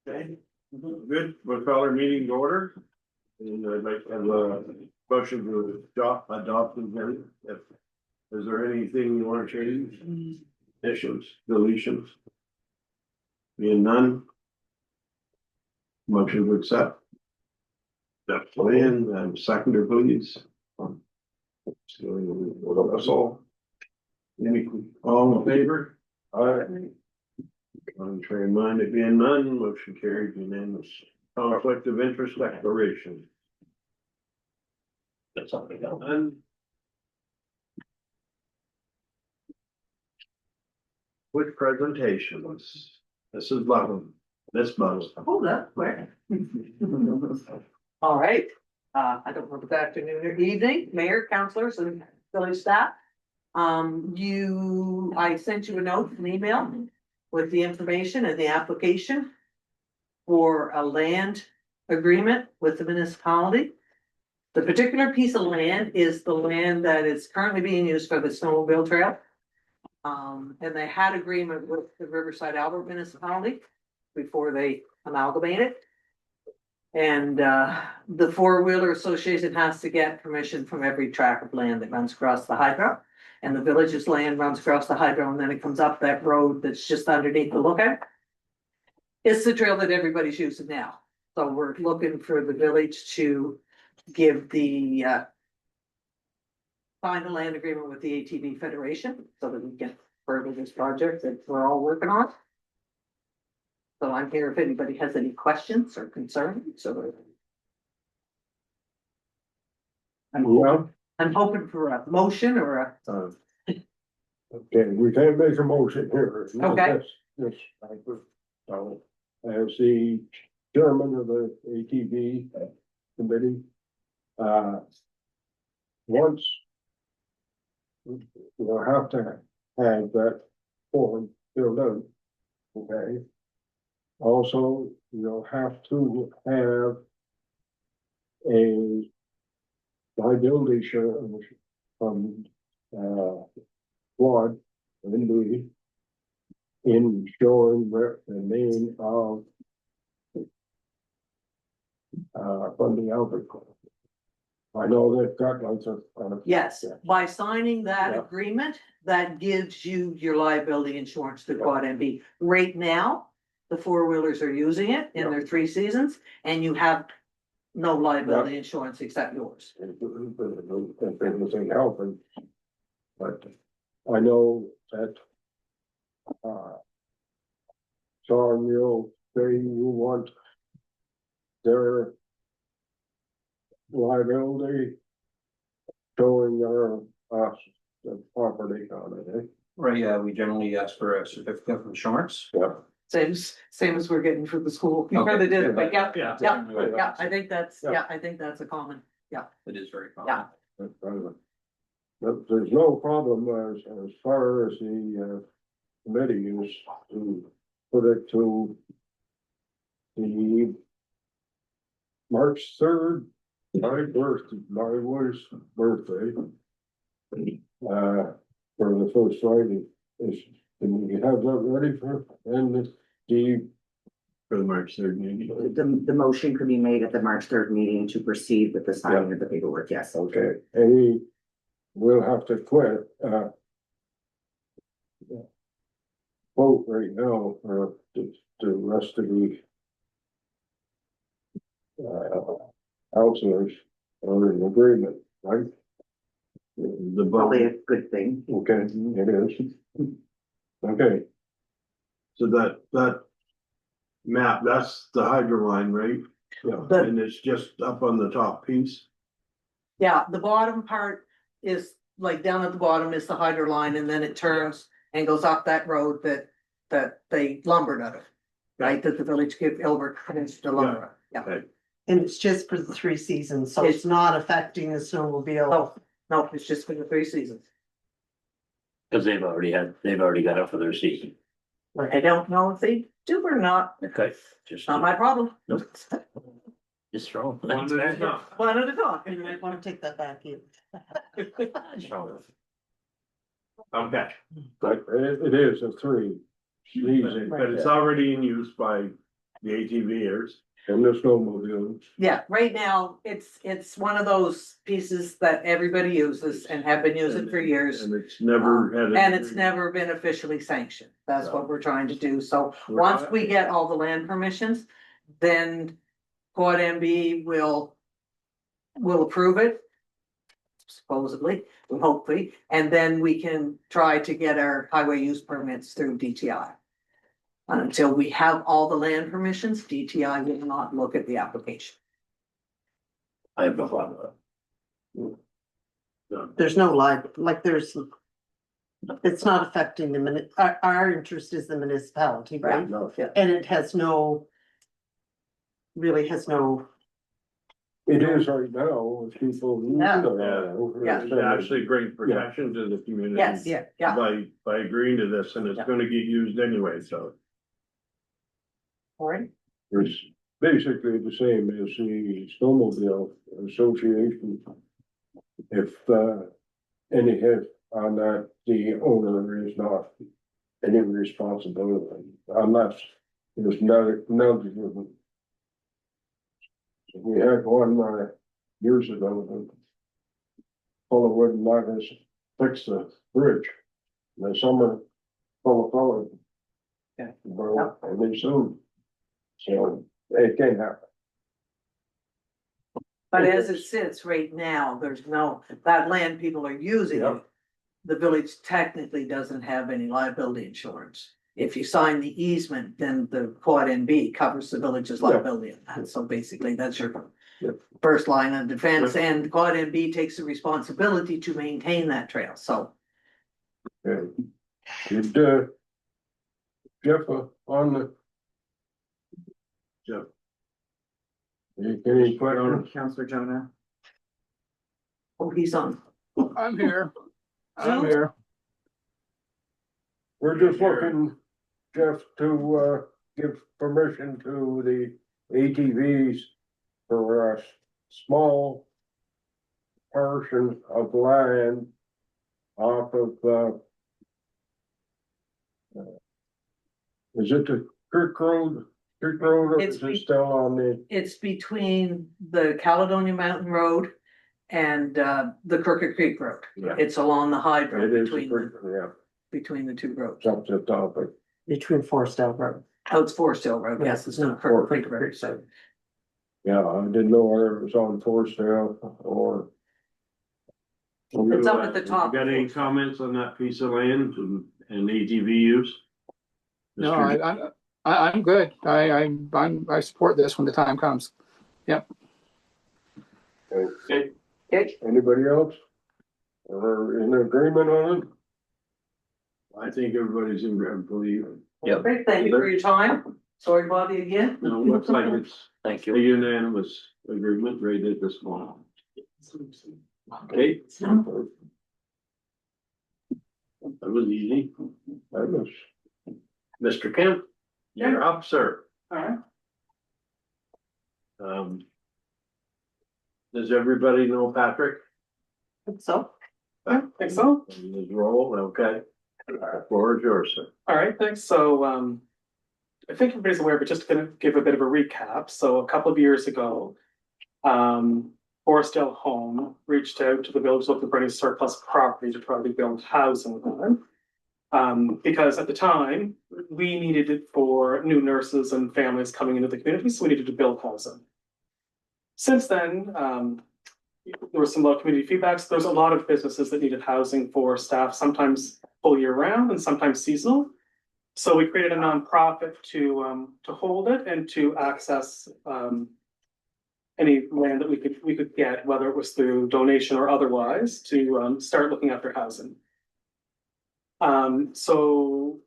Okay, good, we'll call our meeting to order. And I'd like to have a motion to adopt the minute. Is there anything you want to change? Additions, deletions? Being none. Motion to accept. That's plan, and seconder, please. That's all. All in favor? Aye. Contrary minded being none, motion carried unanimous. Conflict of interest declaration. That's something done. With presentations. This is Button. This Button. Oh, that's quick. All right, I don't know, good afternoon or evening, mayor, councilors and village staff. I sent you a note, an email with the information and the application for a land agreement with the municipality. The particular piece of land is the land that is currently being used for the snowmobile trail. And they had agreement with the Riverside Albert municipality before they amalgamated. And the four-wheeler association has to get permission from every tract of land that runs across the hydro. And the village's land runs across the hydro, and then it comes up that road that's just underneath the lookout. It's the trail that everybody's using now. So we're looking for the village to give the sign the land agreement with the ATV Federation so that we can further this project that we're all working on. So I'm here if anybody has any questions or concerns or. I'm hoping for a motion or a, Okay, we can't make a motion here. Okay. Yes, so, as the chairman of the ATV committee, once we'll have to have that form filled out, okay? Also, you'll have to have a liability insurance from Quad and Louis in showing the name of from the Albert. I know they've got lots of yes, by signing that Yeah. agreement, that gives you your liability insurance through Quad MB. Right now, the four-wheelers are using it in their 3 seasons and you have no liability insurance except yours. if it was in helping. But I know that Sawmill, they want their liability showing us the property on it, eh? Right, yeah, we generally ask for a certificate of insurance. Yeah. Same as we're getting for the school. You Okay. really did, but yeah, Yeah. yeah, I think that's, Yeah. I think that's a common. It is very common. But there's no problem as far as the committee is to put it to the March 3rd, my wife's birthday. For the first Friday, can you have that ready for, and the For the March 3rd meeting. The motion could be made at the March 3rd meeting to proceed with the signing of the paperwork, yes. okay, and we'll have to quit, vote right now for the rest of the counselors are in agreement, right? The Probably vote, a good thing. Okay, it is. Okay, so that map, that's the hydro line, right? yeah, The- And it's just up on the top piece. Yeah, the bottom part is like down at the bottom is the hydro line and then it turns and goes up that road that they lumbered out of. Right, that the village give Albert to lumber. Yeah. Okay, And it's just for the 3 seasons, so it's not affecting the snowmobile. No, it's just for the 3 seasons. Cause they've already got it for their season. I don't know if they do or not. Okay. Just. Not my problem. Nope. Just throw. One at a time. One at a time. You might wanna take that back in. Okay, But it is a three season, but it's already in use by the ATVers. and the snowmobiles. Yeah, right now, it's one of those pieces that everybody uses and have been using for years. And it's never had. And it's never been officially sanctioned. That's what we're trying to do. So once we get all the land permissions, then Quad MB will approve it. Supposedly, hopefully, and then we can try to get our highway use permits through DTI. Until we have all the land permissions, DTI will not look at the application. I have no problem with There's no there's. It's not affecting our interest is the municipality, right? No, And it has no. Really has no, it is right now, with people. Yeah. Yeah. It's actually great protection to the community. Yes, yeah, yeah. By agreeing to this, and it's Yeah. gonna get used anyway, so. All right. It's basically the same as the snowmobile association. If, any hit on that, the owner is not any responsibility unless there's no. We had one, years ago, that full of wooden loggers fixed the bridge. In the summer, full of color. Yeah. Well, and they soon. So it can happen. But as it sits right now, there's no, that land people are using Yeah. it. The village technically doesn't have any liability insurance. If you sign the easement, then the Quad NB covers the village's Yeah. liability. And so basically, that's your Yeah. first line of defense, and Quad NB takes the responsibility to maintain that trail, so. Yeah. Did, Jeff, on the. Jeff. Any questions? Counselor Jonah. Oh, he's on. I'm here. I'm Zoom? here. We're just looking, Jeff, to, give permission to the ATVs for a small portion of land off of, is it the Creek Road? Creek Road, or It's is it still on the, It's between the Caledonia Mountain Road and the Crooked Creek Road. Yeah. It's along the high it road is, between, yeah, between the two roads. it's up to the top of. between Forestdale Road. Oh, it's Forest Hill Road, yes, it's not Crooked Creek Road, so. Yeah, I didn't know whether it was on Forestdale or. It's up at the top. Got any comments on that piece of land and ATV use? No, Mr. I'm good. I support this when the time comes. Okay. Okay. Anybody else? Or in agreement on it? I think everybody's in, I believe. Yep. Great, thank you for your time. Sorry to bother you again. No, looks like it's Thank a you. unanimous agreement right at this moment. Okay, that was easy. I was, Mr. Kemp, you're up, sir. Alright. Does everybody know Patrick? So, I think so. And his role, okay. The floor is yours, sir. All right, thanks. So, I think everybody's aware, but just gonna give a bit of a recap. So a couple of years ago, Forestdale Home reached out to the village looking for any surplus property to try to build housing on. Because at the time, we needed it for new nurses and families coming into the community, so we needed to build housing. Since then, there was some low community feedback. So there's a lot of businesses that needed housing for staff, sometimes full year round and sometimes seasonal. So we created a nonprofit to hold it and to access any land that we could get, whether it was through donation or otherwise, to start looking after housing. So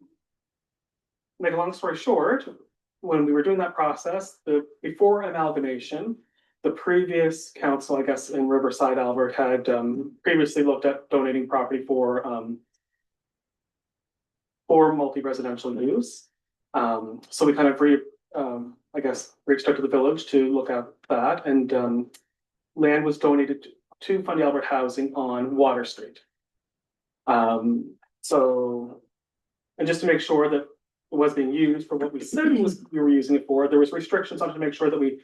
make a long story short, when we were doing that process, before amalgamation, the previous council, I guess, in Riverside, Albert, had previously looked at donating property for multi-residential use. So we kind of I guess, reached out to the village to look at that, and, land was donated to Fundy Albert Housing on Water Street. So, and just to make sure that it was being used for what we said we were using it for, there was restrictions on to make sure that we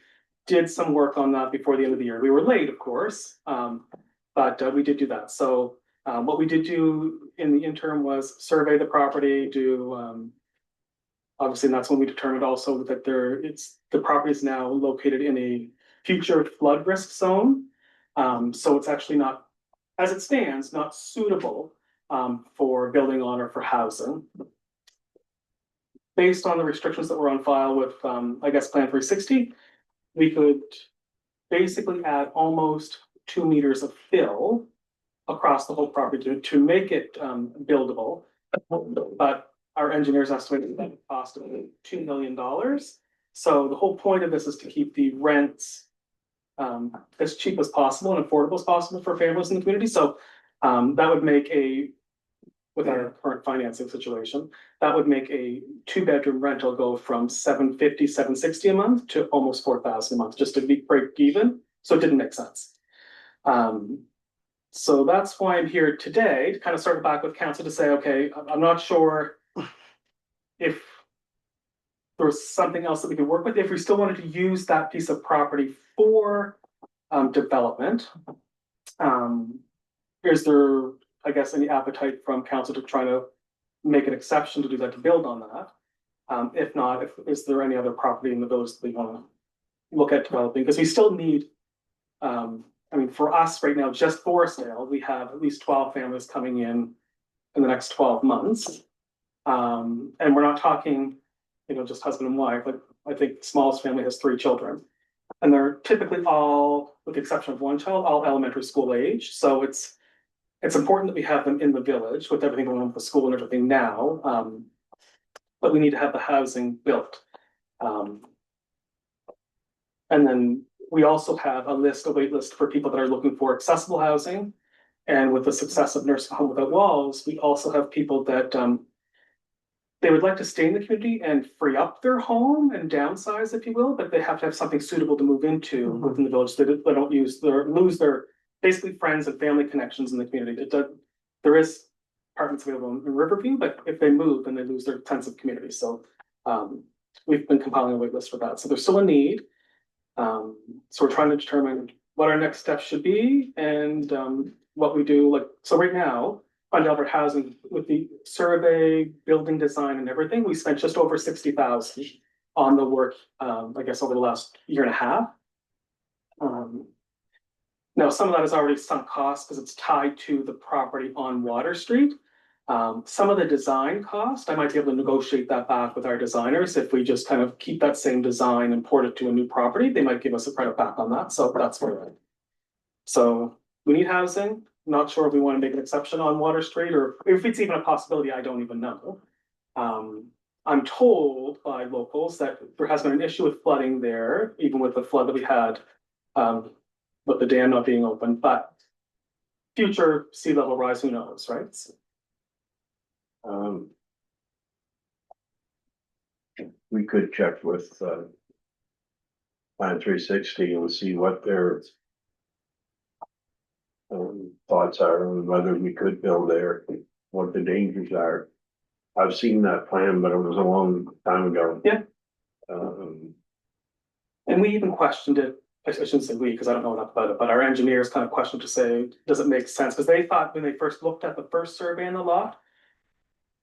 did some work on that before the end of the year. We were late, of course, but we did do that. So what we did do in the interim was survey the property, do obviously, and that's when we determined also that the property is now located in a future flood risk zone. So it's actually not, as it stands, not suitable for building on or for housing. Based on the restrictions that were on file with, I guess, Plan 360, we could basically add almost 2 meters of fill across the whole property to make it buildable. But our engineers estimated that would cost $2 million. So the whole point of this is to keep the rents as cheap as possible and affordable as possible for families in the community. So that would make with our current financing situation, that would make a 2-bedroom rental go from $750-$760 a month to almost $4,000 a month, just to break even. So it didn't make sense. So that's why I'm here today, to kind of circle back with council to say, okay, I'm not sure if there was something else that we could work with, if we still wanted to use that piece of property for development. Is there, I guess, any appetite from council to try to make an exception to do that, to build on that? If not, is there any other property in the village that we want to look at developing? Because we still need, I mean, for us right now, just for sale, we have at least 12 families coming in the next 12 months. And we're not talking, just husband and wife, but I think the smallest family has 3 children. And they're typically all, with the exception of one child, all elementary school age. So it's important that we have them in the village with everything going on with the school and everything now. But we need to have the housing built. And then we also have a wait list for people that are looking for accessible housing. And with the success of Nursing Home Without Walls, we also have people that they would like to stay in the community and free up their home and downsize, if you will, but they have to have something suitable to move into within the village. They don't lose their basically friends and family connections in the community. There is apartments available in Riverview, but if they move, then they lose their sense of community. So we've been compiling a wait list for that. So there's still a need. So we're trying to determine what our next steps should be and what we do. So right now, Fundy Albert Housing, with the survey, building design and everything, we spent just over 60,000 on the work, I guess, over the last year and a half. Now, some of that is already sunk cost because it's tied to the property on Water Street. Some of the design cost, I might be able to negotiate that back with our designers. If we just kind of keep that same design and port it to a new property, they might give us a credit back on that. So that's where we're at. So we need housing. Not sure if we want to make an exception on Water Street or if it's even a possibility, I don't even know. I'm told by locals that there has been an issue with flooding there, even with the flood that we had, with the dam not being open, but future sea level rise, who knows, right? We could check with Plan 360 and see what their thoughts are on whether we could build there, what the dangers are. I've seen that plan, but it was a long time ago. Yeah. And we even questioned it. I shouldn't say we, because I don't know enough about it, but our engineers kind of questioned to say, does it make sense? Because they thought when they first looked at the first survey in the lot,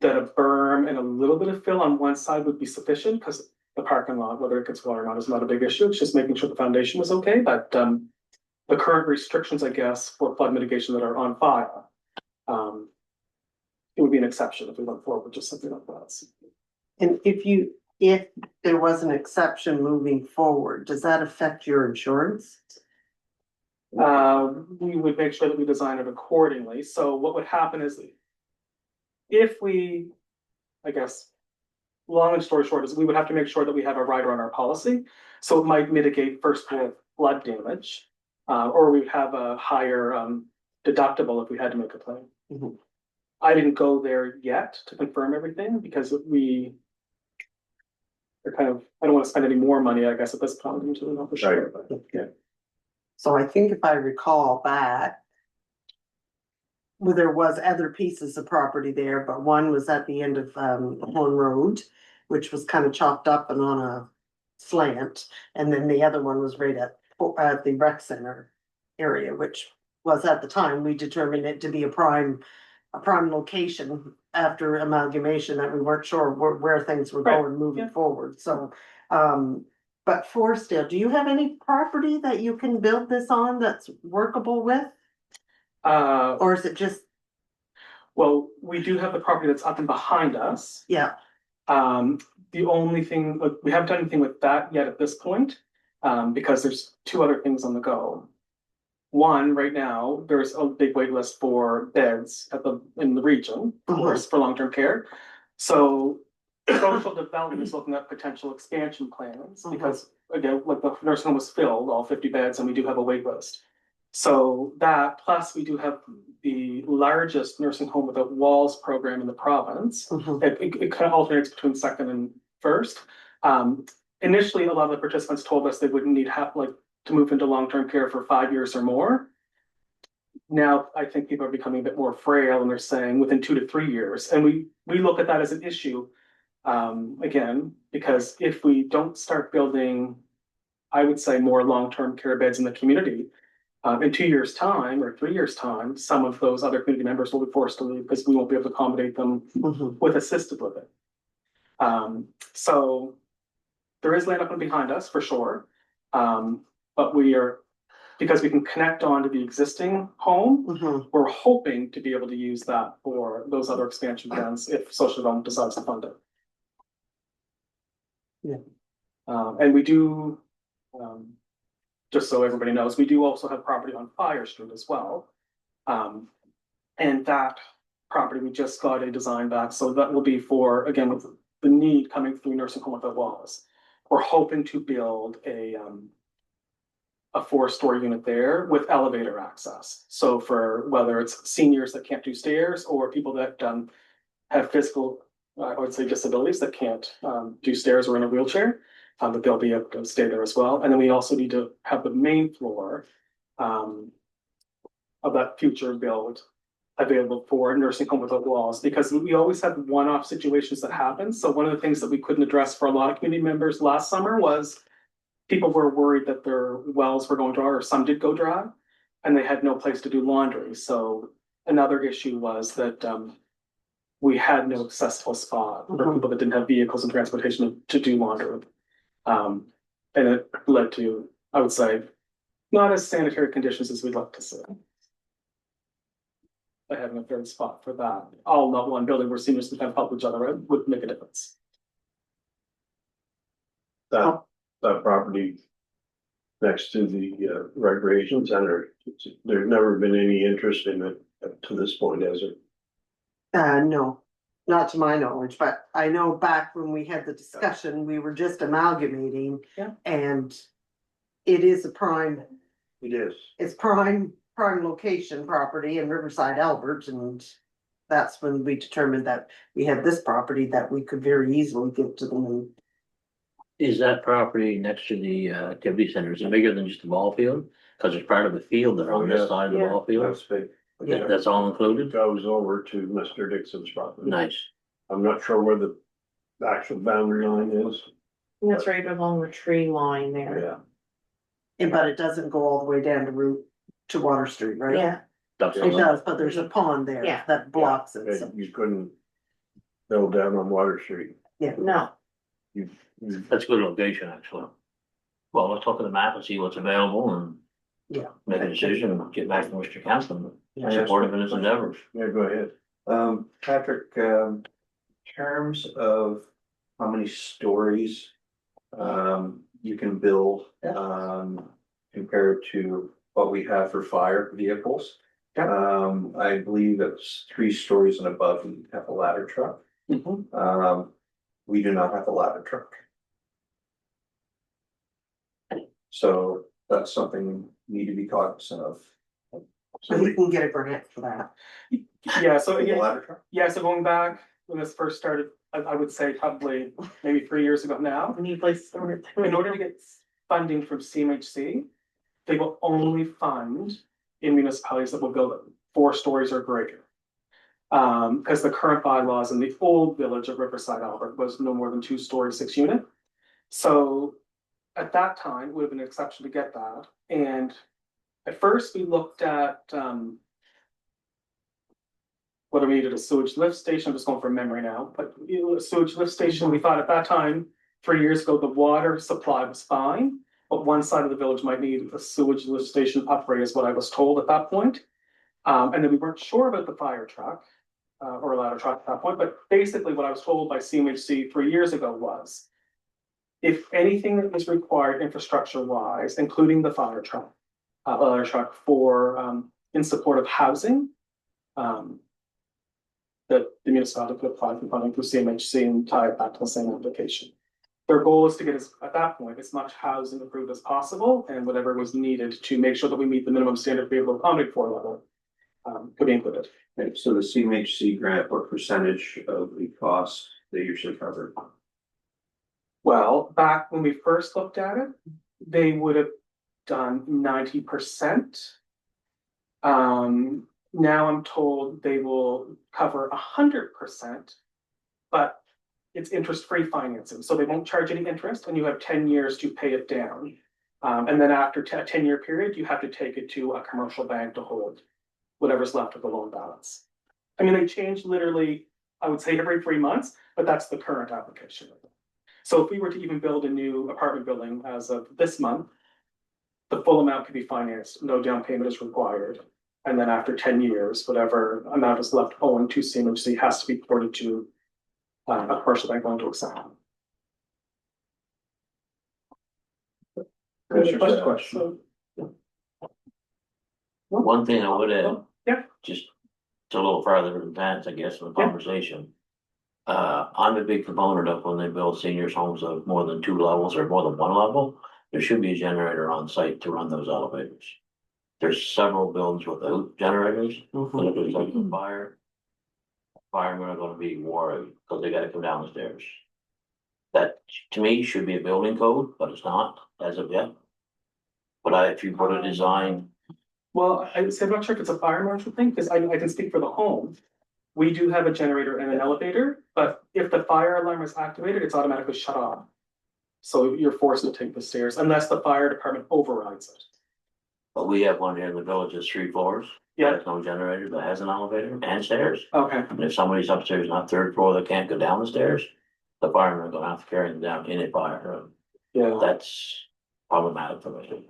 that a berm and a little bit of fill on one side would be sufficient, because the parking lot, whether it gets water or not, is not a big issue. It's just making sure the foundation was okay. But the current restrictions, I guess, for flood mitigation that are on file, it would be an exception if we went forward with just something like that. And if there was an exception moving forward, does that affect your insurance? We would make sure that we design it accordingly. So what would happen is if we, I guess, long and story short is we would have to make sure that we have a rider on our policy. So it might mitigate first world flood damage, or we would have a higher deductible if we had to make a claim. Mm-hmm. I didn't go there yet to confirm everything because they're kind of, I don't wanna spend any more money, I guess, at this point, until we know for sure, but, yeah. So I think if I recall back. Well, there was other pieces of property there, but one was at the end of Horn Road, which was kind of chopped up and on a slant. And then the other one was right at the rec center area, which was at the time, we determined it to be a prime location after amalgamation, that we weren't sure where things were Right, going moving yeah. forward, so. But Forestdale, do you have any property that you can build this on that's workable with? Or is it just, Well, we do have the property that's up and behind us. yeah, The only thing, like, we haven't done anything with that yet at this point, because there's two other things on the go. One, right now, there's a big wait list for beds in the region, of course, for long-term care. So social development is looking at potential expansion plans, because again, like the nursing home was filled, all 50 beds, and we do have a wait list. So that, plus we do have the largest nursing home without walls program in the province. mhm, It kind of alternates between second and first. Initially, a lot of the participants told us they wouldn't need to move into long-term care for 5 years or more. Now, I think people are becoming a bit more frail and they're saying within 2 to 3 years, and we look at that as an issue. Again, because if we don't start building, I would say, more long-term care beds in the community, in 2 years' time or 3 years' time, some of those other community members will be forced to leave because we won't be able to accommodate them mhm. with assisted living. So there is land up and behind us for sure. But because we can connect onto the existing home, Mhm. we're hoping to be able to use that for those other expansion plans if social development decides to fund it. Yeah. And we do, just so everybody knows, we do also have property on Fire Street as well. And that property, we just got a design back, so that will be for, again, with the need coming through nursing home without walls. We're hoping to build a 4-story unit there with elevator access. So for whether it's seniors that can't do stairs or people that have physical, I would say, disabilities that can't do stairs or in a wheelchair, but they'll be able to stay there as well. And then we also need to have the main floor of that future build available for nursing home without walls, because we always have one-off situations that happen. So one of the things that we couldn't address for a lot of community members last summer was people were worried that their wells were going dry, or some did go dry, and they had no place to do laundry. So another issue was that we had no accessible spot for people that didn't have vehicles and transportation to do laundry. And it led to, I would say, not as sanitary conditions as we'd like to see. By having a third spot for that, all not one building where seniors can kind of help each other out would make a difference. That property next to the recreation center, there's never been any interest in it up to this point, has there? No, not to my knowledge, but I know back when we had the discussion, we were just amalgamating. Yeah. And it is a prime, It is. it's prime location property in Riverside, Albert, and that's when we determined that we had this property that we could very easily give to them. And Is that property next to the activity center, is it bigger than just the ball field? Cause it's part of the field there on Oh, yeah. this side of the Yeah. ball field, That's big. Yeah. that's all It included? goes over to Mr. Dixon's property. Nice. I'm not sure where the actual boundary line is. That's right along the tree line there. Yeah. but it doesn't go all the way down to Water Street, right? Yeah, That's It all. does, but there's a pond there Yeah. that blocks it, so, You couldn't build down on Water Street. yeah. no, You- That's a good location, actually. Well, let's look at the map and see what's available and Yeah. make a decision, and get back to Mr. Councilman, Yeah. support him in his endeavors. Yeah, go ahead. Patrick, in terms of how many stories you can build compared to what we have for fire vehicles. I believe it's 3 stories and above, we have a ladder truck. We do not have a ladder truck. So that's something we need to be cognizant of. So we can get a grant for that. Yeah, so The again, ladder truck? yeah, so going back when this first started I would say probably maybe 3 years ago now. Any place. In order to get funding from CMHC, they will only fund in municipalities that will build 4 stories or greater. Because the current bylaws in the old village of Riverside, Albert, was no more than 2-story, 6-unit. So at that time, it would have been an exception to get that. And at first, we looked at whether we needed a sewage lift station. I'm just going from memory now, but a sewage lift station, we thought at that time, 3 years ago, the water supply was fine. But one side of the village might need a sewage lift station upgrade is what I was told at that point. And then we weren't sure about the fire truck or a ladder truck at that point, but basically what I was told by CMHC 3 years ago was if anything that was required infrastructure wise, including the fire truck, ladder truck for in support of housing, that the municipality could apply for funding through CMHC and tie it back to the same application. Their goal is to get us, at that point, as much housing approved as possible, and whatever was needed to make sure that we meet the minimum standard to be able to accommodate 4 level could be included. Okay, so the CMHC grant, what percentage of the cost they usually cover? Well, back when we first looked at it, they would have done 90%. Now I'm told they will cover 100%, but it's interest-free financing, so they won't charge any interest, and you have 10 years to pay it down. And then after a 10-year period, you have to take it to a commercial bank to hold whatever's left of the loan balance. I mean, they change literally, I would say every 3 months, but that's the current application. So if we were to even build a new apartment building as of this month, the full amount could be financed, no down payment is required. And then after 10 years, whatever amount is left owing to CMHC has to be ported to a commercial bank loan to accept. Commissioner's question. One thing I would add. Yeah. Just a little farther advanced, I guess, in the conversation. I'm a big proponent of when they build seniors homes of more than 2 levels or more than 1 level, there should be a generator on site to run those elevators. There's several buildings without generators, but if there's like a fire, firemen are gonna be worried because they gotta come down the stairs. That, to me, should be a building code, but it's not as of yet. But if you put a design. Well, I would say, I'm not sure if it's a fire marshal thing, because I can speak for the home. We do have a generator and an elevator, but if the fire alarm is activated, it's automatically shut off. So you're forced to take the stairs unless the fire department overrides it. But we have one here in the village, it's 3 floors. Yeah. There's no generator, but has an elevator and stairs. Okay, And if somebody's upstairs on the 3rd floor that can't go down the stairs, the firemen are gonna have to carry them down in a fire. yeah, That's problematic for me.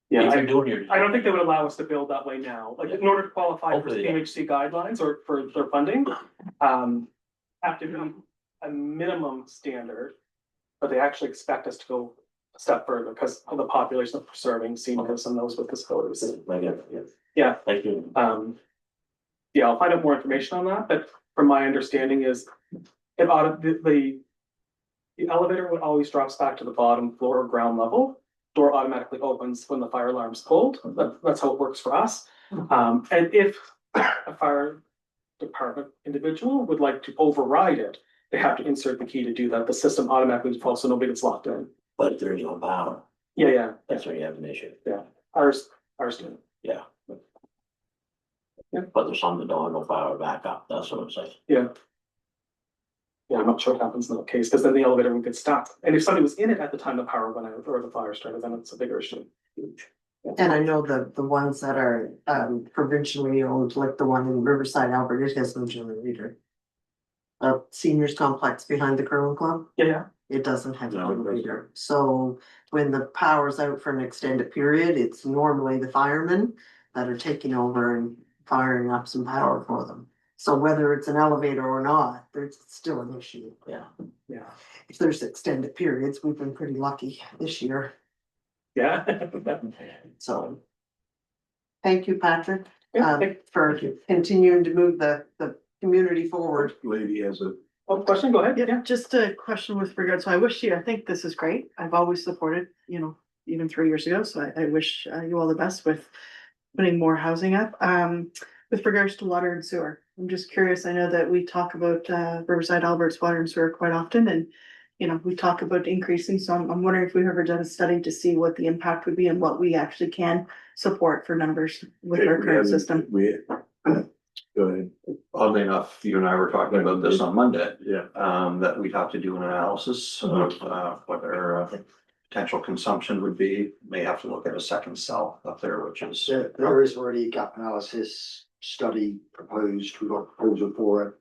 yeah. If you're doing your. I don't think they would allow us to build that way now, like in order to qualify for Hopefully, yeah. CMHC guidelines or for their funding. Have to be a minimum standard. But they actually expect us to go a step further because of the population of preserving seniors and those with disabilities. Yeah. Thank you. Yeah, I'll find out more information on that, but from my understanding is it ought to, the elevator would always drops back to the bottom floor or ground level. Door automatically opens when the fire alarm is pulled. That's how it works for us. And if a fire department individual would like to override it, they have to insert the key to do that. The system automatically defaults so nobody gets locked in. But if there's no power, Yeah. that's where you have an issue. Ours do. But there's some that don't have no power backup, that's what I'm saying. Yeah, I'm not sure what happens in that case, because then the elevator would get stuck. And if somebody was in it at the time the power went out or the fire started, then it's a bigger issue. Huge. And I know the ones that are provincially owned, like the one in Riverside, Albert, it has no generator. Seniors complex behind the curling club, Yeah, it doesn't have a No, it doesn't. generator. So when the power's out for an extended period, it's normally the firemen that are taking over and firing up some power for them. So whether it's an elevator or not, there's still an issue. Yeah. If there's extended periods, we've been pretty lucky this year, yeah. so. Thank you, Patrick, Yeah, for continuing to move the community forward. Lady has a. Oh, question, go ahead. Yeah, just a question with regards, so I think this is great. I've always supported, even 3 years ago, so I wish you all the best with putting more housing up. with regards to water and sewer. I'm just curious. I know that we talk about Riverside Albert's water and sewer quite often and. You know, we talk about increasing, so I'm wondering if we've ever done a study to see what the impact would be and what we actually can support for numbers with our current system. We, go ahead, Oddly enough, you and I were talking about this on Monday, yeah, that we'd have to do an analysis of, what our potential consumption would be. May have to look at a second cell up there, which is. There is already a gap analysis study proposed, we've got a proposal for it.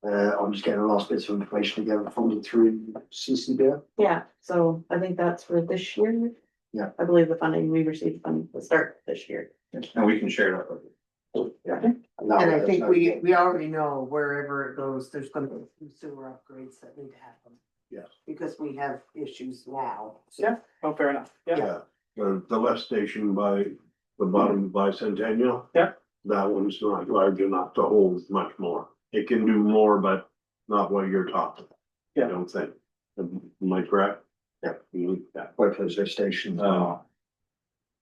I'm just getting the last bits of information together, funded through CCBA. Yeah, so I think that's for this year. Yeah. I believe the funding, we received funding to start this year. And we can share that with you. And I think we already know wherever it goes, there's gonna be some sewer upgrades that need to happen. Yes. Because we have issues now. Yeah. Oh, fair enough. Yeah. yeah. The lift station by the bottom by Centennial. Yeah. That one's not large enough to hold much more. It can do more, but not what you're talking. Yeah. I don't think. Am I correct? Yeah. Yeah. Both those lift stations.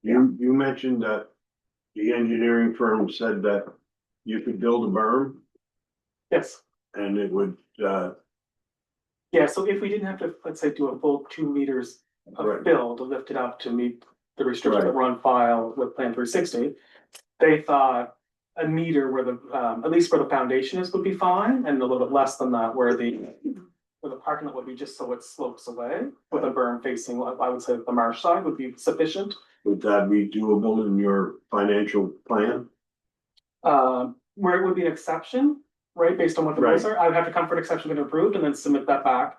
You mentioned that the engineering firm said that you could build a berm Yes. and it would, Yeah, so if we didn't have to, let's say, do a full 2 meters Right. of fill to lift it up to meet the restrictions that were on file with Plan 360, they thought a meter where the, at least where the foundation is would be fine, and a little bit less than that where the parking lot would be just so it slopes away with a berm facing, I would say the marsh side would be sufficient. would that be doable in your financial plan? Where it would be an exception, right, based on what the rules are, I would have to come for an exception get approved and then submit that back.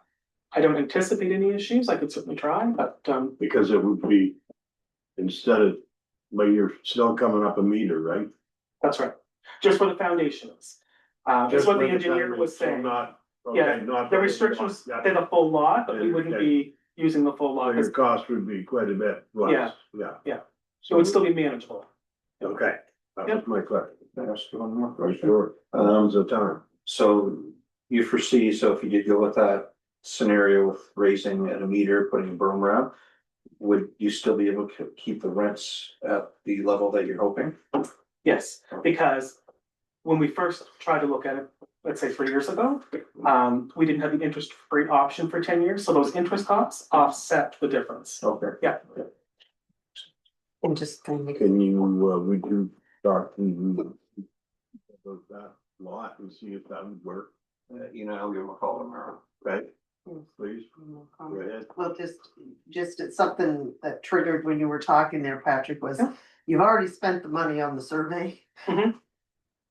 I don't anticipate any issues, I could certainly try, but, Because it would be, instead of, but you're still coming up a meter, right? that's right, just where the foundation is. That's what the engineer was saying. Not, Yeah, okay, not. The restrictions say the full lot, but we wouldn't be using the full So lot, your because cost would be quite a bit less. Yeah. it would still be manageable. Okay, that was my question. That's one more For question. sure. Now's the time. So you foresee, so if you did go with that scenario of raising at a meter, putting a berm around, would you still be able to keep the rents at the level that you're hoping? Yes, because when we first tried to look at it, let's say 3 years ago, we didn't have the interest rate option for 10 years, so those interest costs offset the difference. Okay. Yeah, And just kind of. Can you, would you start about that lot and see if that would work? You know, I'll give them a call tomorrow. Okay, please, go ahead. Well, just it's something that triggered when you were talking there, Patrick, was Yeah. you've already spent the money on the survey. Mhm.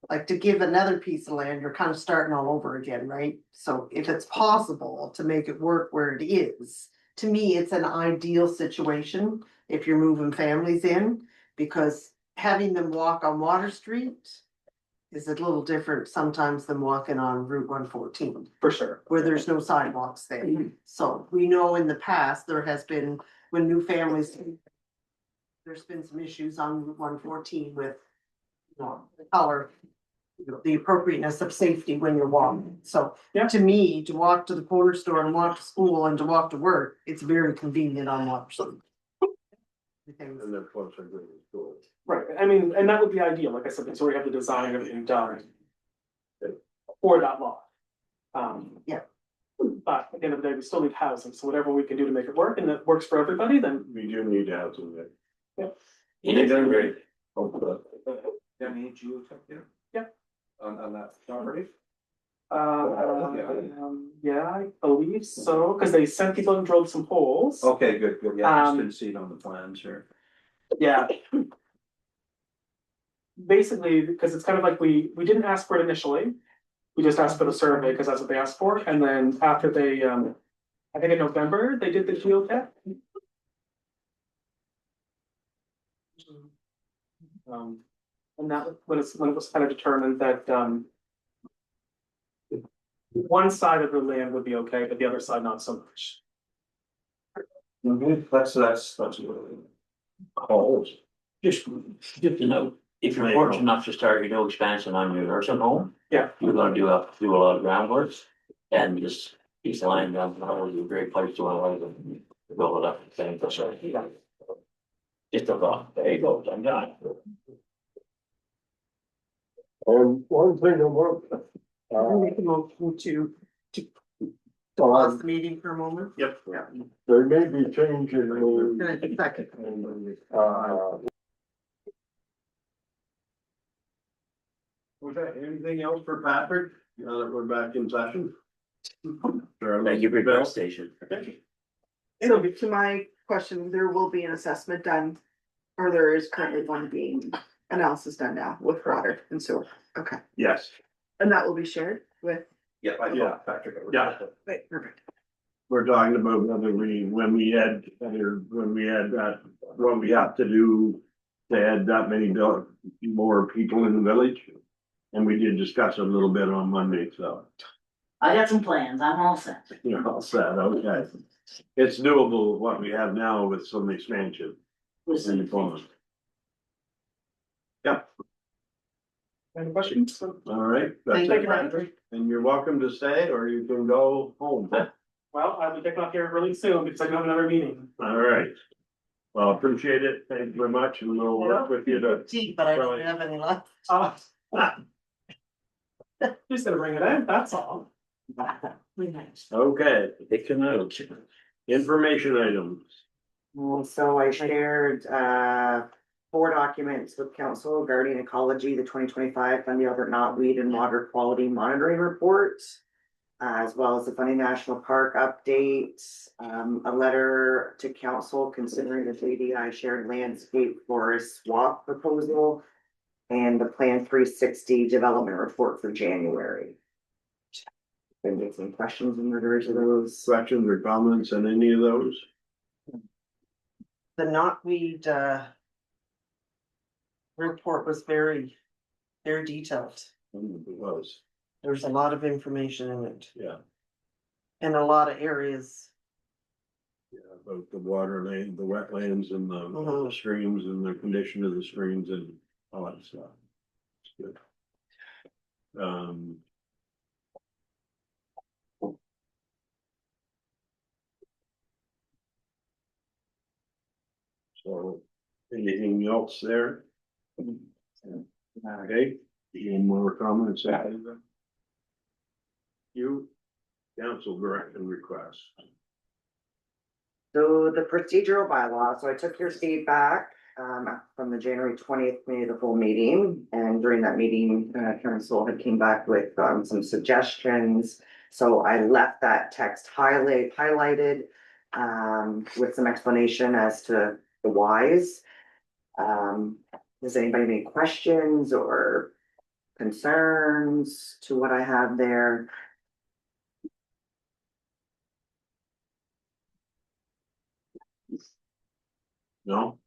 Like to give another piece of land, you're kind of starting all over again, right? So if it's possible to make it work where it is, to me, it's an ideal situation if you're moving families in, because having them walk on Water Street is a little different sometimes than walking on Route 114 for sure. where there's no sidewalks there. So we know in the past, there has been, when new families. There's been some issues on Route 114 with, you know, the color. You know, the appropriateness of safety when you're walking. So Yeah. to me, to walk to the corner store and walk to school and to walk to work, it's very convenient on Water Street. Everything's- And then closer to the school. Right, I mean, and that would be ideal, like I said, because we have the design and everything done for that lot. Yeah. But at the end of the day, we still need housing, so whatever we can do to make it work and that works for everybody, then We do need to have some there. You're doing great. Any geotech there? Yeah. On that property? yeah, I believe so, because they sent people and drilled some holes. Okay, good, yeah, I just Um, didn't see it on the plans here. Yeah. Basically, because it's kind of like we didn't ask for it initially. We just asked for the survey because that's what they asked for, and then after they, I think in November, they did the geotech. And that, when it was kind of determined that, one side of the land would be okay, but the other side not so much. That's really. Calls. Just to know, if you're fortunate enough to start your new expansion on your nursing home. Yeah. You're gonna do a lot of groundwork, and this piece of land down the road is a great place to allow them to build it up and same facility. Just a thought, there you go, I'm done. And one thing I want, I'll make a motion to well, pause the meeting for a moment. Yep. there may be change in Good, the, second. Was that anything else for Patrick, now that we're back in session? Thank you for your station. So to my question, there will be an assessment done, or there is currently one being analysis done now with water and sewer. Okay, Yes. and that will be shared with, Yeah, I Yeah. thought Patrick. Yeah. wait, perfect. We're talking about whether when we had that, what we have to do to add that many more people in the village. And we did discuss it a little bit on Monday, so I got some plans, I'm all set. you're all set, okay. It's doable what we have now with some expansion. In the pond. Yep, Any questions? all right. that's Thank it. you, Patrick. And you're welcome to stay or you can go home. Well, I'll be getting off here really soon because I do have another meeting. All right. Well, appreciate it. Thank you very much and we'll work with you to. Tea, but I don't have any left. Just gonna bring it in, that's all. Okay, It can out. information items. So I shared, 4 documents with council regarding ecology, the 2025 Fundy Albert Knotweed and Water Quality Monitoring Report. As well as the Fundy National Park update, a letter to council considering the JDI shared landscape forest swap proposal. And the Plan 360 development report for January. Been get some questions in regards to those. Questions or comments on any of those? The knotweed, report was very detailed. It was, There's a lot of information in it yeah, and a lot of areas. yeah, about the water lane, the wetlands and the Mhm. streams and the condition of the streams and all that stuff. It's good. So, anything else there? Okay, any more comments? You, council direction request. So the procedural bylaw, so I took your feedback from the January 20th committee of the full meeting. And during that meeting, council had came back with some suggestions. So I left that text highlighted with some explanation as to the whys. Does anybody have any questions or concerns to what I have there? No?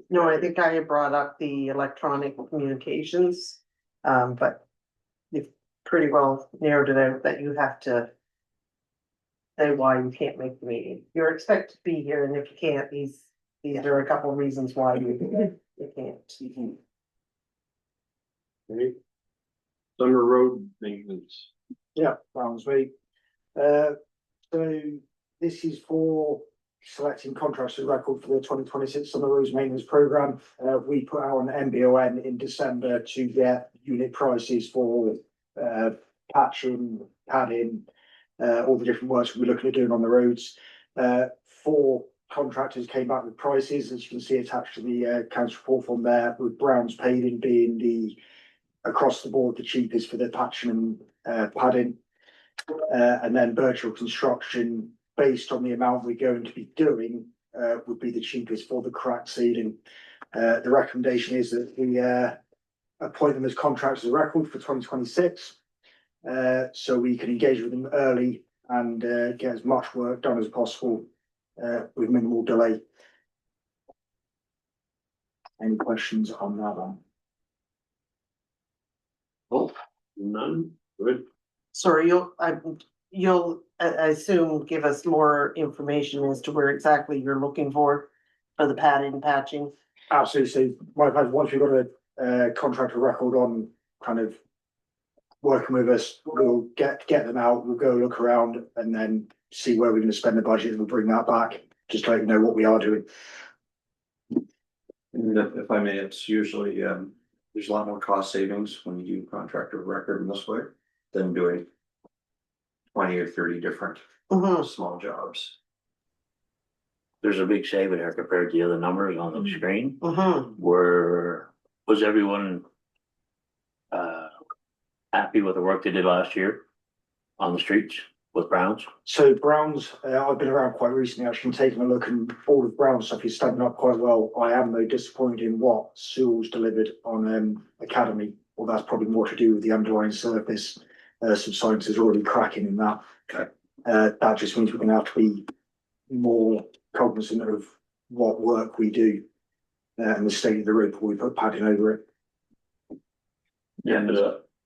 No, I think I had brought up the electronic communications, but you've pretty well narrowed it out that you have to say why you can't make the meeting. You're expected to be here, and if you can't, these are a couple of reasons why you can't. Okay. Summer road maintenance. Yeah, sounds me. So this is for selecting contracts of record for the 2026 summer roads maintenance program. We put out an MBON in December to get unit prices for patching, padding, all the different works we're looking at doing on the roads. 4 contractors came back with prices, as you can see attached to the council report from there, with Browns Paving being the across the board the cheapest for the patching and padding. And then Birchall Construction, based on the amount we're going to be doing, would be the cheapest for the crack sealing. The recommendation is that we appoint them as contractors of record for 2026. So we can engage with them early and get as much work done as possible with minimal delay. Any questions on that one? Oh, none, good. Sorry, you'll, I assume, give us more information as to where exactly you're looking for the padding and patching. Absolutely. So my plan, once we've got a contractor record on kind of working with us, we'll get them out, we'll go look around and then see where we're going to spend the budget and we'll bring that back, just to let you know what we are doing. And if I may, it's usually, There's a lot more cost savings when you do contractor of record in this way than doing 20 or 30 different Mhm. small jobs. There's a big saving there compared to the other numbers on the screen. Mhm. Was everyone happy with the work they did last year on the streets with Browns? So Brown's, I've been around quite recently, actually taking a look, and all of Brown's stuff is standing up quite well. I am though disappointed in what Sewell's delivered on Academy. Well, that's probably more to do with the underlying surface. Some science is already cracking in that. Okay. That just means we're gonna have to be more cognizant of what work we do. And the state of the road before we put padding over it. And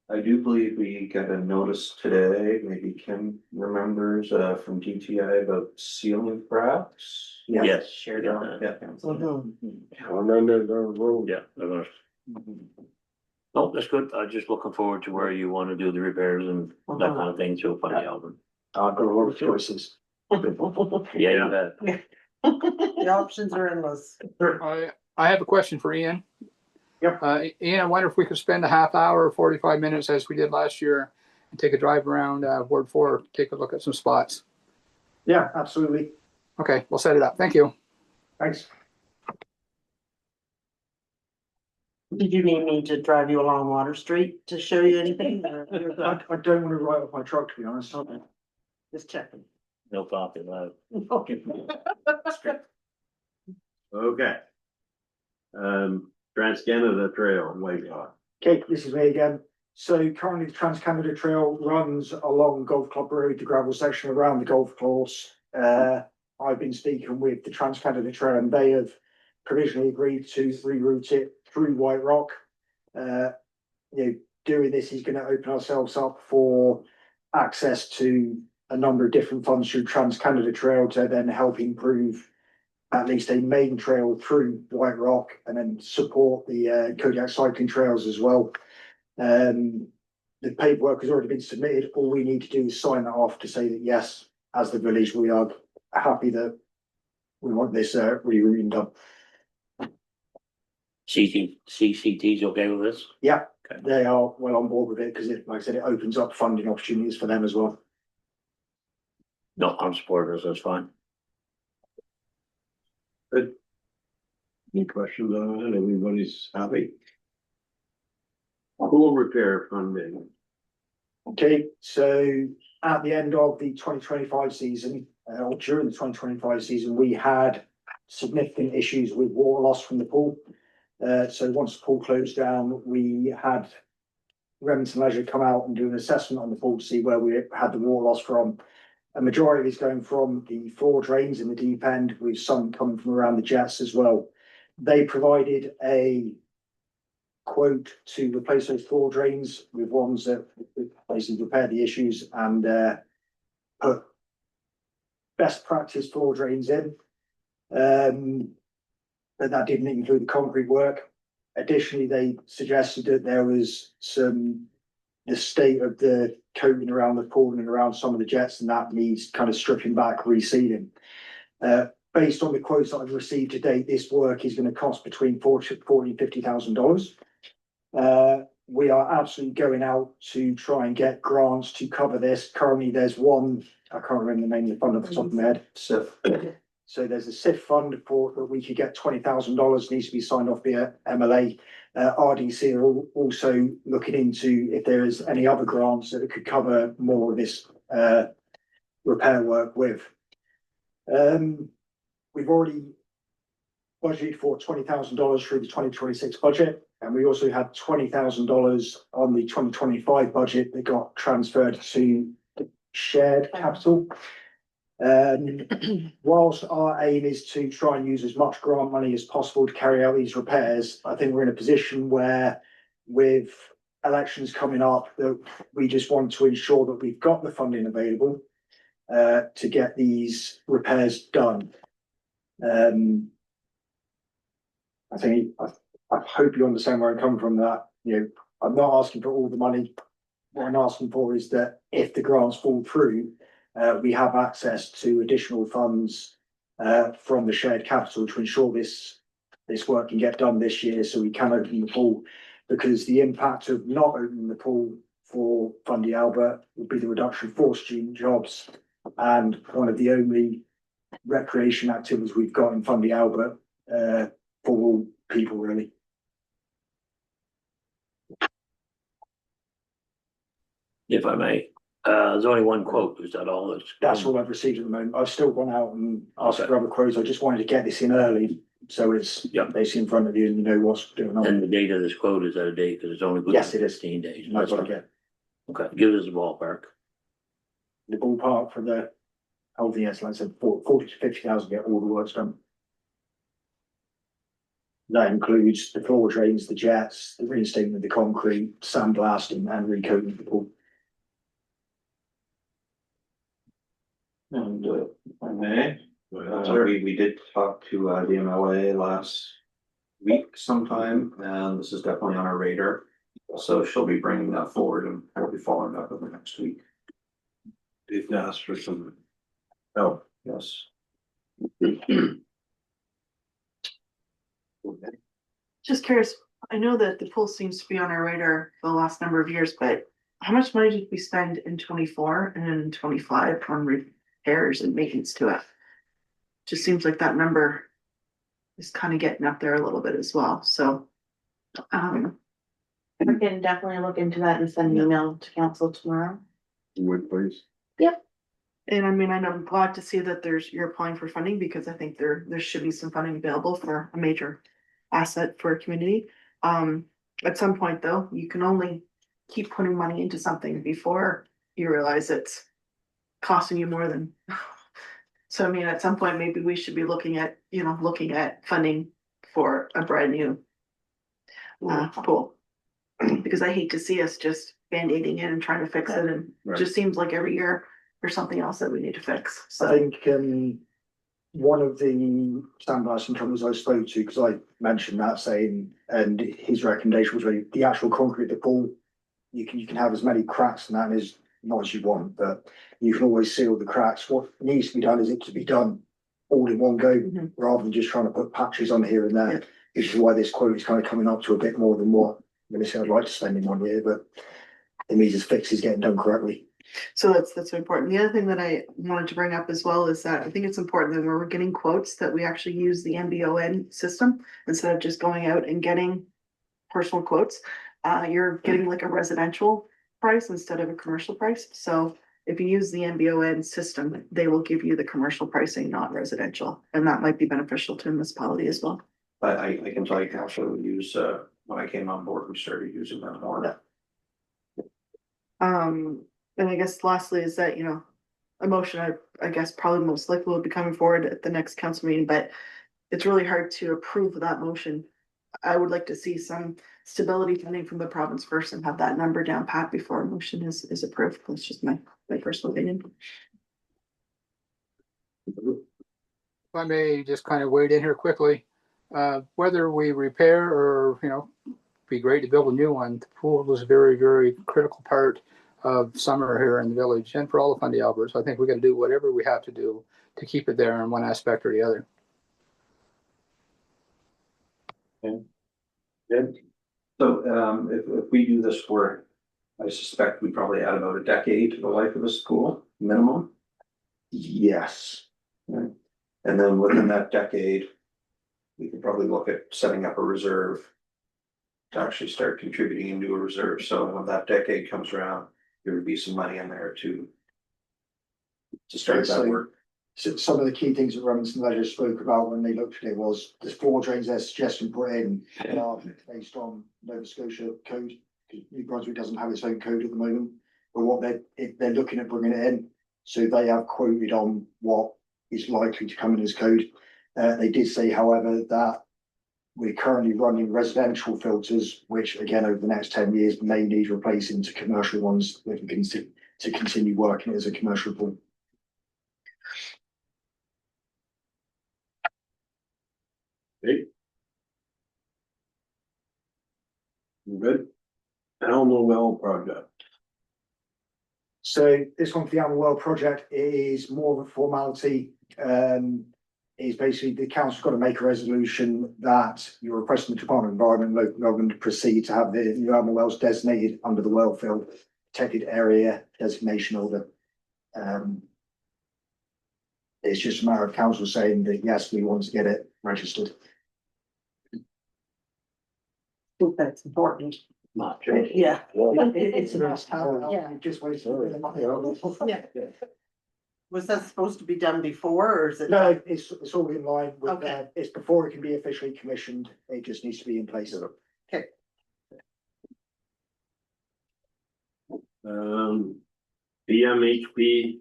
I do believe we got a notice today, maybe Kim remembers, from DTI about ceiling cracks. Yeah. Yes. Shared Yeah. on, yeah. Mhm. And then there's the road. Yeah, they're gonna. No, that's good. I'm just looking forward to where you want to do the repairs and that kind of thing through Funny Albert. I've got a lot of choices. Yeah, you bet. The options are endless. I have a question for Ian. Yep. Ian, I wonder if we could spend a half hour or 45 minutes as we did last year and take a drive around Ward 4, take a look at some spots. Yeah, absolutely. Okay, we'll set it up. Thank you. Thanks. Did you need me to drive you along Water Street to show you anything? or you're good? I don't want to write off my truck, to be honest. Okay. Just checking. No coffee allowed. Okay. Okay. Trans Canada Trail, White Rock. Okay, this is me again. So currently the Trans Canada Trail runs along Golf Club Road, the gravel section around the golf course. I've been speaking with the Trans Canada Trail and they have provisionally agreed to reroute it through White Rock. Doing this is going to open ourselves up for access to a number of different funds through Trans Canada Trail to then help improve at least a main trail through White Rock and then support the Kodiak cycling trails as well. The paperwork has already been submitted. All we need to do is sign that off to say that yes, as the village, we are happy that we want this rerouting done. CCT's okay with this? Yeah, Okay. they are well on board with it because it, like I said, it opens up funding opportunities for them as well. No, I'm supporters, that's fine. Good. Any questions on it? Everybody's happy? Pool repair funding. Okay, so at the end of the 2025 season, or during the 2025 season, we had significant issues with water loss from the pool. So once the pool closed down, we had Remington Leisure come out and do an assessment on the pool to see where we had the water loss from. A majority of it is going from the floor drains in the deep end, with some coming from around the jets as well. They provided a quote to replace those floor drains with ones that basically repair the issues and put best practice floor drains in. But that didn't include the concrete work. Additionally, they suggested that there was the state of the coating around the pool and around some of the jets, and that needs kind of stripping back, resealing. Based on the quotes that I've received to date, this work is going to cost between $40,000 and $50,000. We are absolutely going out to try and get grants to cover this. Currently, there's one, I can't remember the name of the fund off the top of my head. So there's a SIF fund for that we could get $20,000, needs to be signed off via MLA. RDC are also looking into if there is any other grants that could cover more of this repair work with. We've already budgeted for $20,000 through the 2026 budget, and we also had $20,000 on the 2025 budget that got transferred to the shared capital. Whilst our aim is to try and use as much grant money as possible to carry out these repairs, I think we're in a position where, with elections coming up, that we just want to ensure that we've got the funding available to get these repairs done. I hope you understand where I'm coming from. That I'm not asking for all the money. What I'm asking for is that if the grants fall through, we have access to additional funds from the shared capital to ensure this work can get done this year, so we can open the pool because the impact of not opening the pool for Fundy Albert would be the reduction of 4 student jobs. And one of the only recreation activities we've got in Fundy Albert, for all people really. If I may, there's only one quote, is that all? That's all I've received at the moment. I've still gone out and asked for other quotes. I just wanted to get this in early. So it's basically in front of you and you know what's going on. And the date of this quote, is that a date? Because it's only good. Yes, it is. 15 days. No, That's but fine. again, Okay, give us a ballpark. the ballpark for the LVS, like I said, 40 to 50,000 get all the works done. That includes the floor drains, the jets, the reinstatement of the concrete, sandblasting and recoating the pool. And if I may, we did talk to the MLA last week sometime, and this is definitely on our radar. So she'll be bringing that forward and we'll be following up in the next week. They've asked for some help. Yes. Just curious, I know that the pool seems to be on our radar for the last number of years, but how much money did we spend in 24 and in 25 on repairs and maintenance to it? Just seems like that number is kind of getting up there a little bit as well, so. We can definitely look into that and send an email to council tomorrow. Would please. And I mean, I'm glad to see that you're applying for funding because I think there should be some funding available for a major asset for a community. At some point though, you can only keep putting money into something before you realize it's costing you more than. So I mean, at some point, maybe we should be looking at funding for a brand new pool. Because I hate to see us just band-aiding it and trying to fix it, and it just seems like every year there's something else that we need to fix, I so. think, one of the sandblasting companies I spoke to, because I mentioned that saying, and his recommendation was really the actual concrete, the pool, you can have as many cracks and that is not as you want, but you can always seal the cracks. What needs to be done is it to be done all in one go, rather than just trying to put patches on here and there. Which is why this quote is kind of coming up to a bit more than what I'd like to spend in 1 year, but it means his fix is getting done correctly. So that's important. The other thing that I wanted to bring up as well is that I think it's important that when we're getting quotes that we actually use the MBON system instead of just going out and getting personal quotes. You're getting like a residential price instead of a commercial price. So if you use the MBON system, they will give you the commercial pricing, not residential, and that might be beneficial to a municipality as well. I can tell you, council, we use, when I came on board, we started using that more. And I guess lastly is that, a motion, I guess probably most likely will be coming forward at the next council meeting, but it's really hard to approve that motion. I would like to see some stability funding from the province first and have that number down pat before a motion is approved. That's just my personal opinion. If I may just kind of wade in here quickly, whether we repair or, be great to build a new one, the pool is a very, very critical part of summer here in the village and for all of Fundy Albert. So I think we got to do whatever we have to do to keep it there in one aspect or the other. Good. So if we do this work, I suspect we probably add about a decade to the life of the school, minimum. Yes. Right. And then within that decade, we could probably look at setting up a reserve to actually start contributing into a reserve. So when that decade comes around, there would be some money in there to start that work. So some of the key things that Remington Leisure spoke about when they looked at it was the floor drains they're suggesting put in are based on Nova Scotia code. New Brunswick doesn't have its own code at the moment, but what they're looking at bringing it in. So they have quoted on what is likely to come in as code. They did say, however, that we're currently running residential filters, which again, over the next 10 years may need replacing to commercial ones that can to continue working as a commercial pool. Hey. Good. Elmo Well project. So this one for the Animal Well project is more of a formality. is basically the council's got to make a resolution that you're requesting the Department of Environment and Local Government to proceed to have the new animal wells designated under the Wellfield Protected Area Designation Order. It's just a matter of council saying that, yes, we want to get it registered. I think that's important. Not true. Yeah. It's a must have. Yeah. Just wasted a bit of money on it. Yeah. Was that supposed to be done before or is it? No, it's all in line with, Okay. it's before it can be officially commissioned, it just needs to be in place. BMHP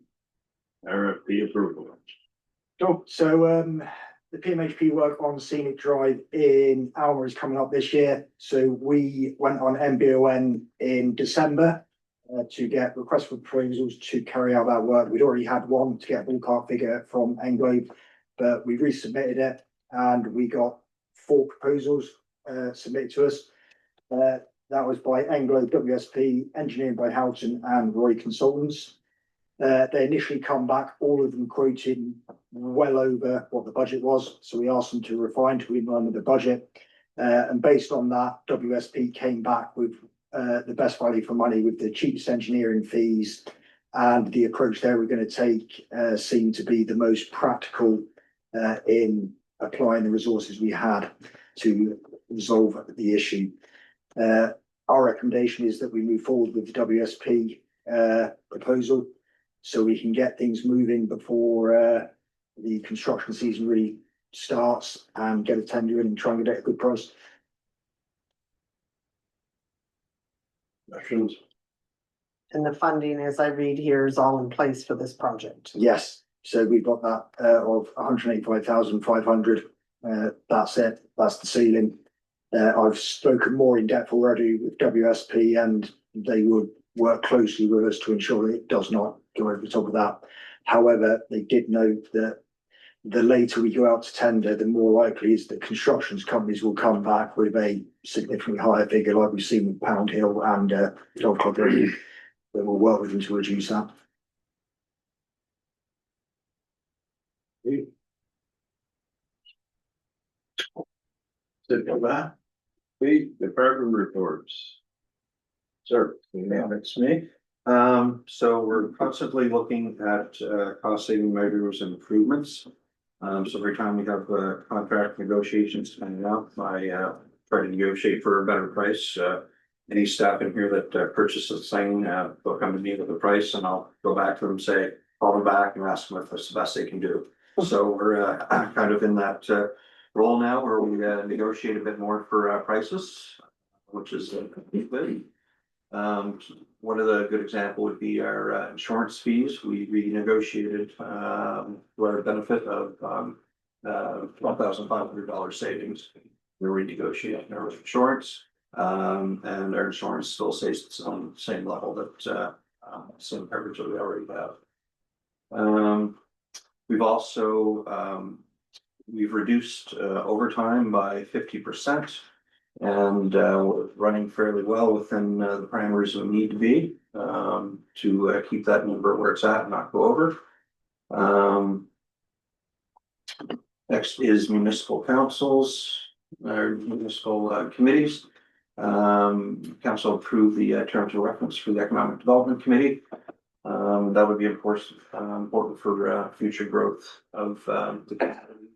RFP approval. So, the PMHP work on Scenic Drive in Alma is coming up this year. So we went on MBON in December to get requests for proposals to carry out that work. We'd already had one to get a ballpark figure from Englobe, but we resubmitted it and we got 4 proposals submitted to us. That was by Englobe, WSP, engineering by Houghton and Roy Consultants. They initially come back, all of them quoting well over what the budget was. So we asked them to refine to in line with the budget. And based on that, WSP came back with the best value for money with the cheapest engineering fees. And the approach they were going to take seemed to be the most practical in applying the resources we had to resolve the issue. Our recommendation is that we move forward with the WSP proposal so we can get things moving before the construction season really starts and get a tender in and try and get a good price. Questions? And the funding, as I read here, is all in place for this project. Yes, so we've got that of 185,500. That's it, that's the ceiling. I've spoken more in depth already with WSP and they would work closely with us to ensure that it does not go over the top of that. However, they did note that the later we go out to tender, the more likely is that construction companies will come back with a significantly higher figure like we've seen with Pound Hill and Dove Club Road. That will work with them to reduce that. Simple that. The department reports. Sir. Yeah, that's me. So we're constantly looking at cost saving measures and improvements. So every time we have contract negotiations coming up, I try to negotiate for a better price. Any staff in here that purchases thing, they'll come to me with a price and I'll go back to them, say, call them back and ask them if it's the best they can do. So we're kind of in that role now where we negotiate a bit more for prices, which is good. One of the good example would be our insurance fees. We renegotiated to our benefit of $1,500 savings. We're renegotiating our insurance, and our insurance still stays on the same level that same coverage that we already have. We've also we've reduced overtime by 50%. And we're running fairly well within the parameters we need to be to keep that number where it's at and not go over. Next is municipal councils, or municipal committees. Council approved the terms of reference for the Economic Development Committee. That would be important for future growth of the community.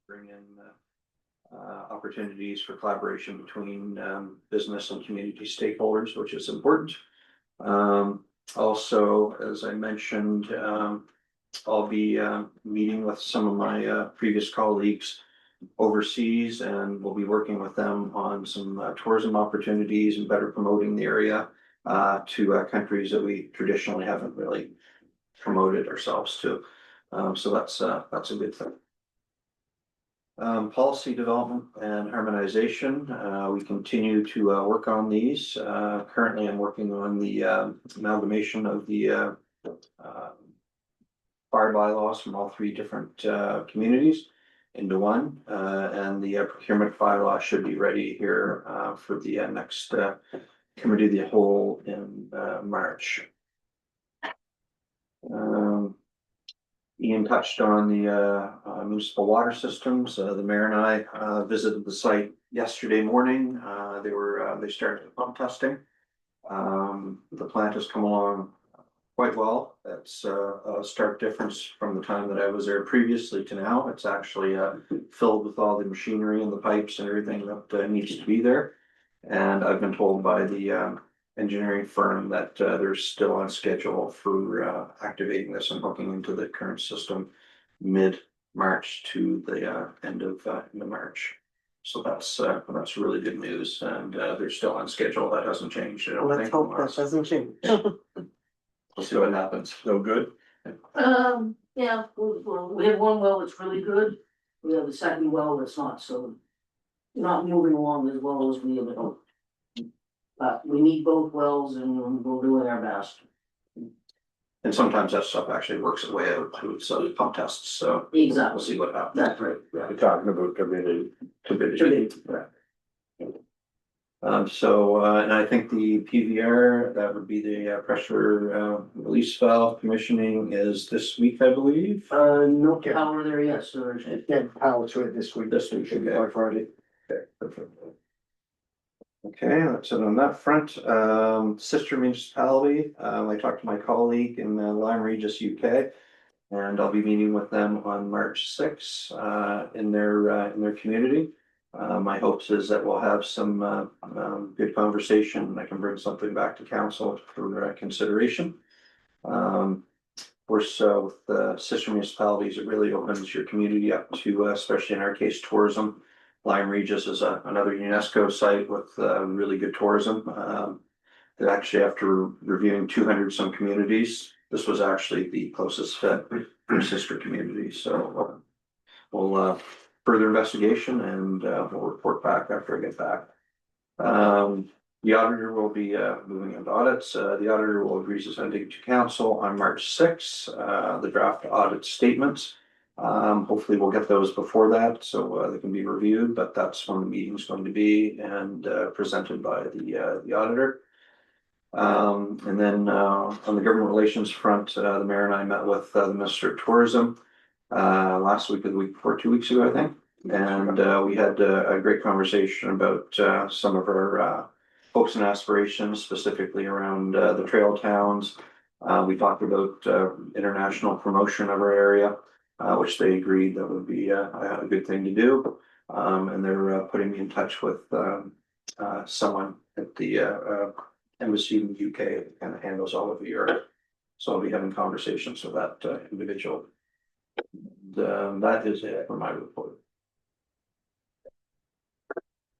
Bring in opportunities for collaboration between business and community stakeholders, which is important. Also, as I mentioned, I'll be meeting with some of my previous colleagues overseas, and we'll be working with them on some tourism opportunities and better promoting the area to countries that we traditionally haven't really promoted ourselves to. So that's a good thing. Policy development and harmonization. We continue to work on these. Currently, I'm working on the amalgamation of the fire bylaws from all 3 different communities into one, and the procurement bylaw should be ready here for the next committee of the whole in March. Ian touched on the municipal water systems. The mayor and I visited the site yesterday morning. They started pump testing. The plant has come along quite well. That's a stark difference from the time that I was there previously to now. It's actually filled with all the machinery and the pipes and everything that needs to be there. And I've been told by the engineering firm that they're still on schedule for activating this and hooking into the current system mid-March to the end of March. So that's really good news, and they're still on schedule. That hasn't changed. I don't Let's think. hope that doesn't change. We'll see what happens. So good. Yeah, we have one well that's really good. We have the second well that's not so, not moving along as well as we would hope. But we need both wells and we're doing our best. And sometimes that stuff actually works its way out to some pump tests, so. Exactly. We'll see what happens. That's right. We're talking about community. And I think the PVR, that would be the pressure release valve commissioning is this week, I believe. No power there yet, sir. Getting power to it this week. This week, Should be okay. by Friday. Okay, perfect. Okay, that's it on that front. Sister municipality, I talked to my colleague in Lyme Regis UK. And I'll be meeting with them on March 6th, in their community. My hopes is that we'll have some, good conversation, and I can bring something back to council for consideration. Of course, with the sister municipalities, it really opens your community up to, especially in our case, tourism. Lyme Regis is another UNESCO site with really good tourism. That actually, after reviewing 200 some communities, this was actually the closest fit for sister community. So we'll further investigation and we'll report back after I get back. The auditor will be moving into audits. The auditor will agree to sending to council on March 6th, the draft audit statements. Hopefully we'll get those before that so they can be reviewed, but that's when the meeting's going to be and presented by the auditor. And then on the government relations front, the mayor and I met with the Minister of Tourism last week or the week before, 2 weeks ago, I think. And we had a great conversation about some of our hopes and aspirations, specifically around the trail towns. We talked about international promotion of our area, which they agreed that would be a good thing to do. And they're putting me in touch with someone at the embassy in the UK that kind of handles all of Europe. So I'll be having conversations with that individual. That is it for my report.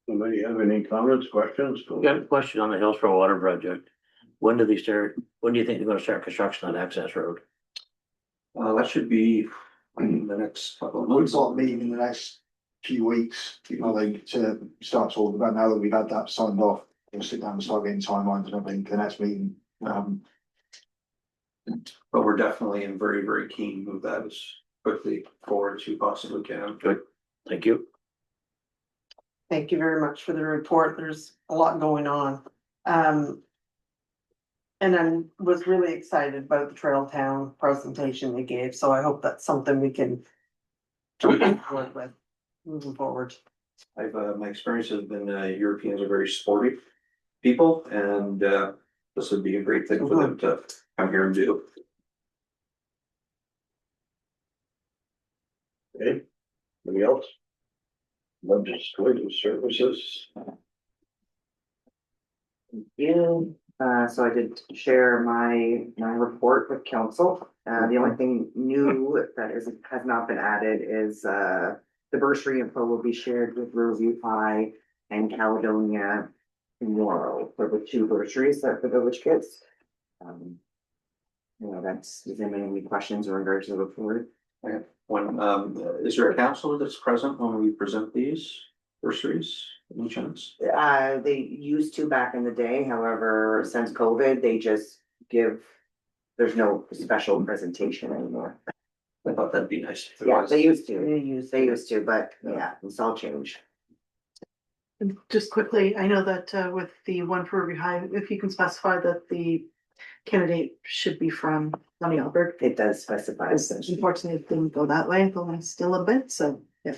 Anybody have any comments, questions? Got a question on the Hillsborough Water Project. When do you think they're gonna start construction on access road? That should be in the next couple of We've months. got a meeting in the next few weeks, I think, to start talking about now that we've had that signed off. We'll sit down and start getting timelines and everything for the next meeting. But we're definitely very, very keen to move that as quickly forward as we possibly can. Good, thank you. Thank you very much for the report. There's a lot going on. And I was really excited about the Trail Town presentation they gave, so I hope that's something we can work with moving forward. I've my experience has been Europeans are very sporty people, and this would be a great thing for them to come here and do. Okay, anybody else? Legislative services. So I did share my report with council. The only thing new that has not been added is the bursary info will be shared with Roseview High and Caledonia tomorrow for the 2 bursaries that the village gets. Is there any questions in regards to the report? When is there a counselor that's present when we present these bursaries? Any chance? They used to back in the day, however, since COVID, they just give, there's no special presentation anymore. I thought that'd be nice. if there Yeah, was. they used to, but yeah, it's all changed. And just quickly, I know that with the one for Ruby High, if you can specify that the candidate should be from County Albert. It does specify. Unfortunately, it didn't go that way, the last still a bit, so, yeah.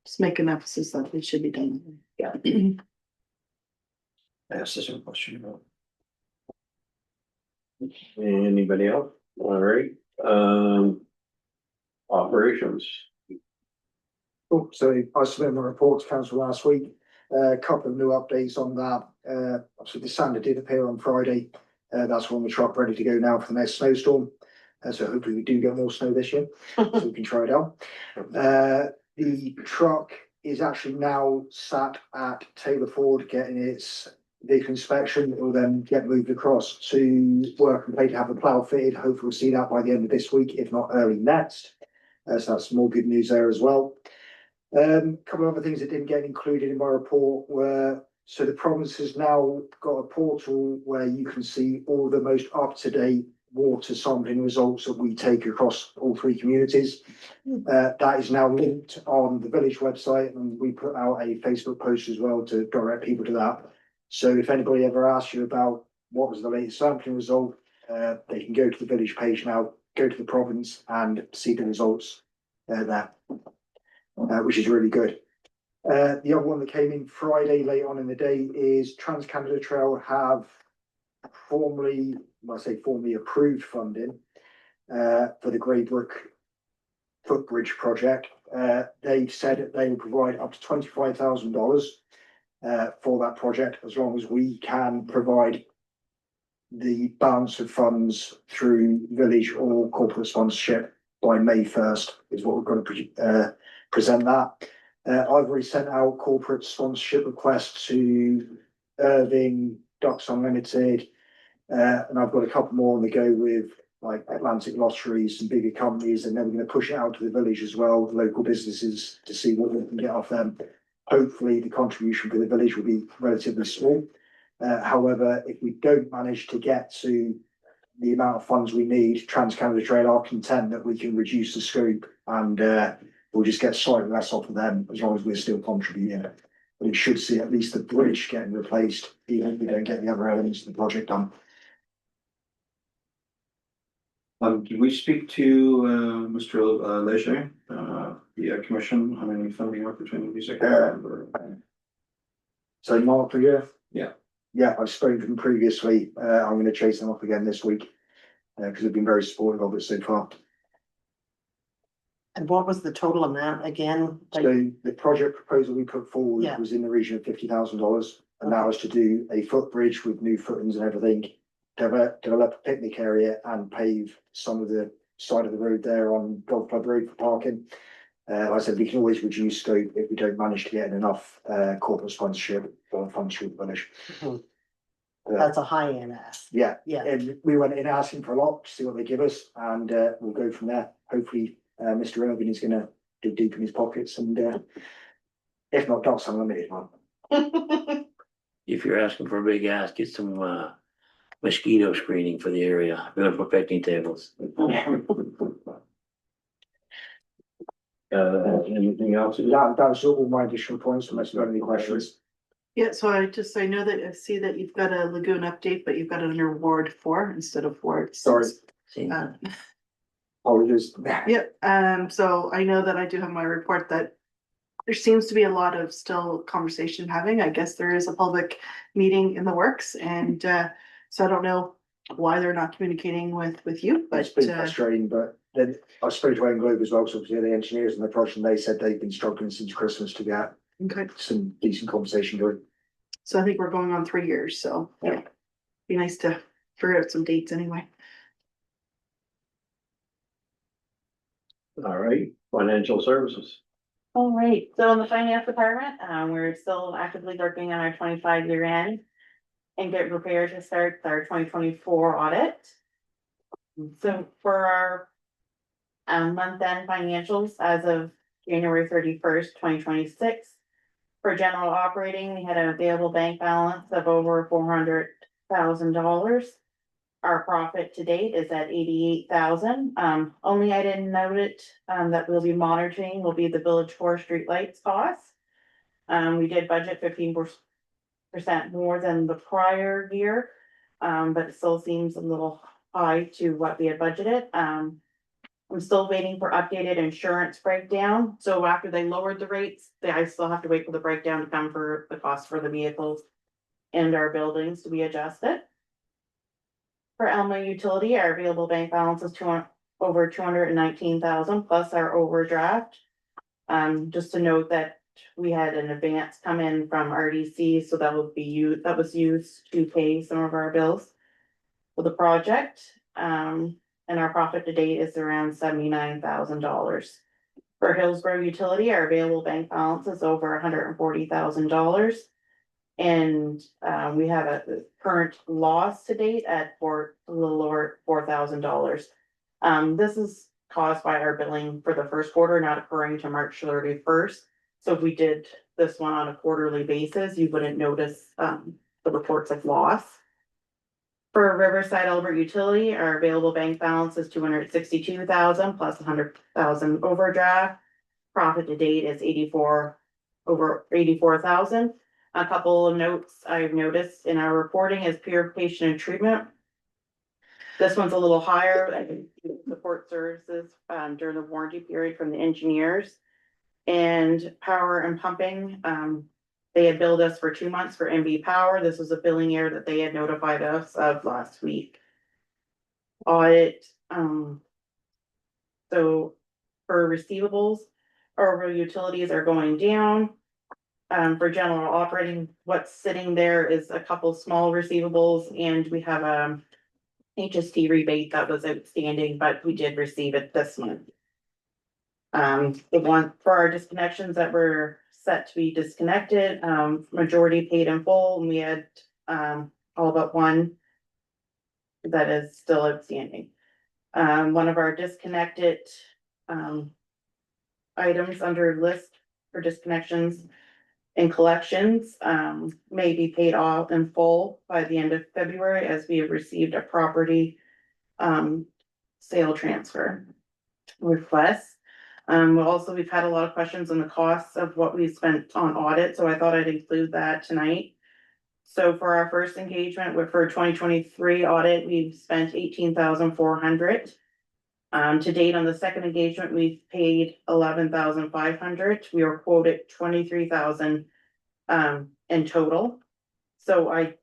Just make an emphasis that it should be done. Yeah. I asked this one question about. Anybody else? All right, operations. Oh, so I submitted my report to council last week, a couple of new updates on that. Obviously the sander did appear on Friday. That's on the truck ready to go now for the next snowstorm. So hopefully we do get more snow this year, so we can try it out. The truck is actually now sat at Taylor Ford getting its vehicle inspection. It will then get moved across to work and pay to have the plough fitted. Hopefully we'll see that by the end of this week, if not early next. So that's more good news there as well. Couple of other things that didn't get included in my report were, so the province has now got a portal where you can see all the most up-to-date water sampling results that we take across all 3 communities. That is now linked on the village website, and we put out a Facebook post as well to direct people to that. So if anybody ever asks you about what was the latest sampling result, they can go to the village page now, go to the province and see the results there. Which is really good. The other one that came in Friday late on in the day is Trans Canada Trail have formally approved funding for the Greybrook footbridge project. They've said that they will provide up to $25,000 for that project, as long as we can provide the balance of funds through village or corporate sponsorship by May 1st is what we're going to present that. I've already sent out corporate sponsorship requests to Irving, Ducks Unlimited, and I've got a couple more on the go with like Atlantic Lotteries and bigger companies, and then we're going to push it out to the village as well, the local businesses, to see what we can get off them. Hopefully the contribution for the village will be relatively small. However, if we don't manage to get to the amount of funds we need, Trans Canada Trail are content that we can reduce the scope and we'll just get slightly less off of them as long as we're still contributing. But it should see at least the bridge getting replaced, even if we don't get the other elements of the project done. Did we speak to Mr. Leger, the commission, how many funding opportunities? So Mark, for you? Yeah. Yeah, I've spoken to them previously. I'm going to chase them up again this week because they've been very supportive of it so far. And what was the total amount again? So the project proposal we put forward Yeah. was in the region of $50,000, and that was to do a footbridge with new footings and everything, develop a picnic area and pave some of the side of the road there on Golf Club Road for parking. Like I said, we can always reduce scope if we don't manage to get enough corporate sponsorship or funds through the village. That's a high end ask. Yeah, Yeah. and we went in asking for a lot to see what they give us, and we'll go from there. Hopefully, Mr. Irving is going to dig deep in his pockets, and if not, Docs Unlimited one. If you're asking for a big ask, get some mosquito screening for the area. We're gonna put picnic tables. Anything else? That's all my additional points, unless you've got any questions. Yeah, so I know that I see that you've got a lagoon update, but you've got it under Ward 4 instead of Ward 6. Sorry. See, Apologies. Yeah, so I know that I do have my report that there seems to be a lot of still conversation having. I guess there is a public meeting in the works, and so I don't know why they're not communicating with you, It's but been frustrating, but then I spoke to Globe as well, so obviously the engineers and the project, and they said they've been struggling since Christmas to get okay. some decent conversation going. So I think we're going on 3 years, so yeah, be nice to figure out some dates anyway. All right, financial services. All right, so in the finance department, we're still actively working on our 25 year end and get prepared to start our 2024 audit. So for our month end financials as of January 31st, 2026, for general operating, we had an available bank balance of over $400,000. Our profit to date is at 88,000. Only I didn't note it, that we'll be monitoring will be the Village 4 streetlights costs. We did budget 15% more than the prior year. But it still seems a little high to what we had budgeted. I'm still waiting for updated insurance breakdown, so after they lowered the rates, I still have to wait for the breakdown to come for the cost for the vehicles and our buildings to be adjusted. For Elma Utility, our available bank balance is over 219,000 plus our overdraft. Just to note that we had an advance come in from RDC, so that would be used, that was used to pay some of our bills for the project. And our profit to date is around $79,000. For Hillsborough Utility, our available bank balance is over $140,000. And we have a current loss to date at a little over $4,000. This is caused by our billing for the first quarter not occurring to March 31st. So if we did this one on a quarterly basis, you wouldn't notice the reports of loss. For Riverside Albert Utility, our available bank balance is 262,000 plus 100,000 overdraft. Profit to date is over 84,000. A couple of notes I've noticed in our reporting is purification and treatment. This one's a little higher, support services during the warranty period from the engineers. And power and pumping, they had billed us for 2 months for MB Power. This was a billing error that they had notified us of last week. Audit, so for receivables, our utilities are going down. For general operating, what's sitting there is a couple small receivables, and we have a HST rebate that was outstanding, but we did receive it this month. The one for our disconnections that were set to be disconnected, majority paid in full, and we had all but one that is still outstanding. One of our disconnected items under list for disconnections and collections may be paid off in full by the end of February, as we have received a property sale transfer request. We've had a lot of questions on the costs of what we spent on audit, so I thought I'd include that tonight. So for our first engagement for 2023 audit, we've spent 18,400. To date on the second engagement, we've paid 11,500. We are quoted 23,000 in total. So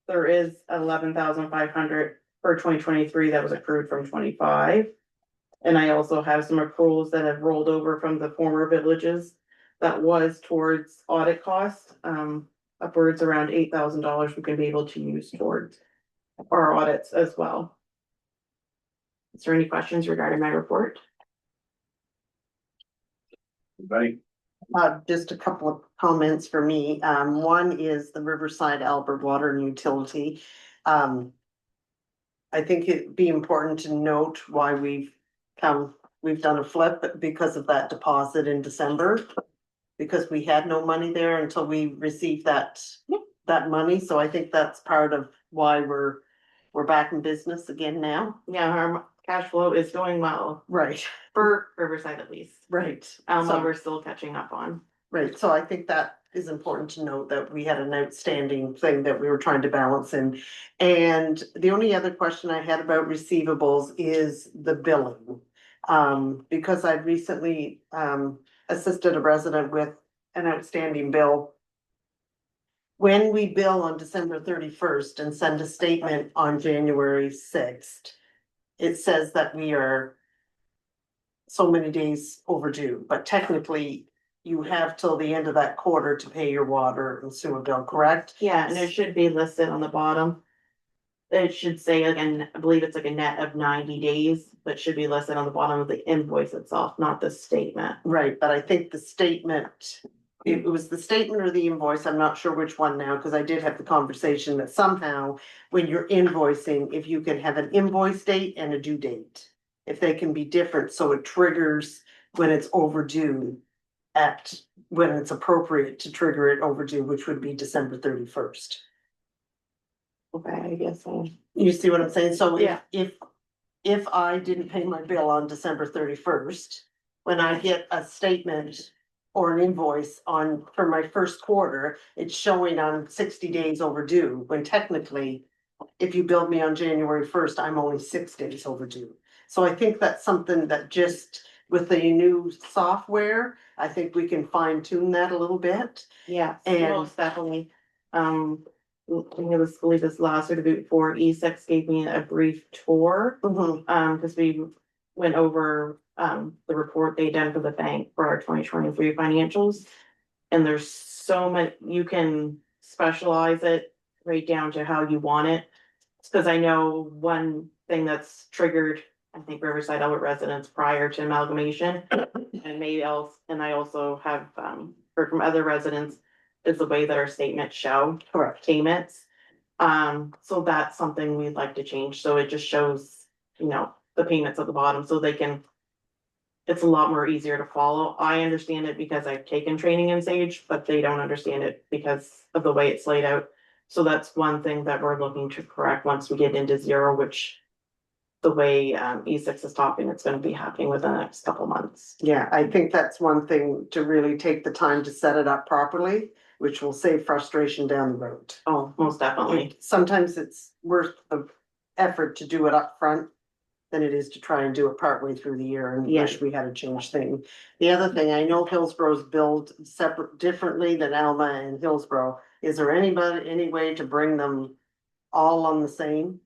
there is 11,500 for 2023 that was accrued from 25. And I also have some accruals that have rolled over from the former villages that was towards audit costs, upwards around $8,000 we can be able to use towards our audits as well. Is there any questions regarding my report? Right. Just a couple of comments for me. One is the Riverside Albert Water and Utility. I think it'd be important to note why we've done a flip because of that deposit in December. Because we had no money there until we received that money. So I think that's part of why we're back in business again now. Yeah, our cash flow is going well. Right. For Riverside at least. Right. Alma, we're still catching up on. Right, so I think that is important to note that we had an outstanding thing that we were trying to balance in. And the only other question I had about receivables is the billing. Because I've recently assisted a resident with an outstanding bill. When we bill on December 31st and send a statement on January 6th, it says that we are so many days overdue, but technically you have till the end of that quarter to pay your water and sewer bill, correct? Yeah, and it should be listed on the bottom. It should say, again, I believe it's like a net of 90 days, but should be listed on the bottom of the invoice itself, not the statement. Right, but I think the statement, it was the statement or the invoice, I'm not sure which one now, because I did have the conversation that somehow when you're invoicing, if you can have an invoice date and a due date, if they can be different, so it triggers when it's overdue when it's appropriate to trigger it overdue, which would be December 31st. Okay, I guess so. You see what I'm saying? So Yeah. if I didn't pay my bill on December 31st, when I get a statement or an invoice for my first quarter, it's showing I'm 60 days overdue, when technically if you build me on January first, I'm only 6 days overdue. So I think that's something that just with the new software, I think we can fine tune that a little bit. Yeah, And- most definitely. I believe this last or the week before, E6 gave me a brief tour. Cause we went over, the report they done for the bank for our 2023 financials. And there's so much, you can specialize it right down to how you want it. Cause I know one thing that's triggered, I think Riverside Albert residents prior to amalgamation. And maybe else, and I also have, heard from other residents, is the way that our statements show Correct. payments. So that's something we'd like to change, so it just shows, you know, the payments at the bottom, so they can. It's a lot more easier to follow. I understand it because I've taken training in Sage, but they don't understand it because of the way it's laid out. So that's one thing that we're looking to correct once we get into zero, which. The way E6 is talking, it's gonna be happening within the next couple months. Yeah, I think that's one thing to really take the time to set it up properly, which will save frustration down the road. Oh, most definitely. Sometimes it's worth the effort to do it up front than it is to try and do it partway through the year and Yeah. wish we had a change thing. The other thing, I know Hillsborough's billed separate, differently than Alma and Hillsborough. Is there any way to bring them all on the same?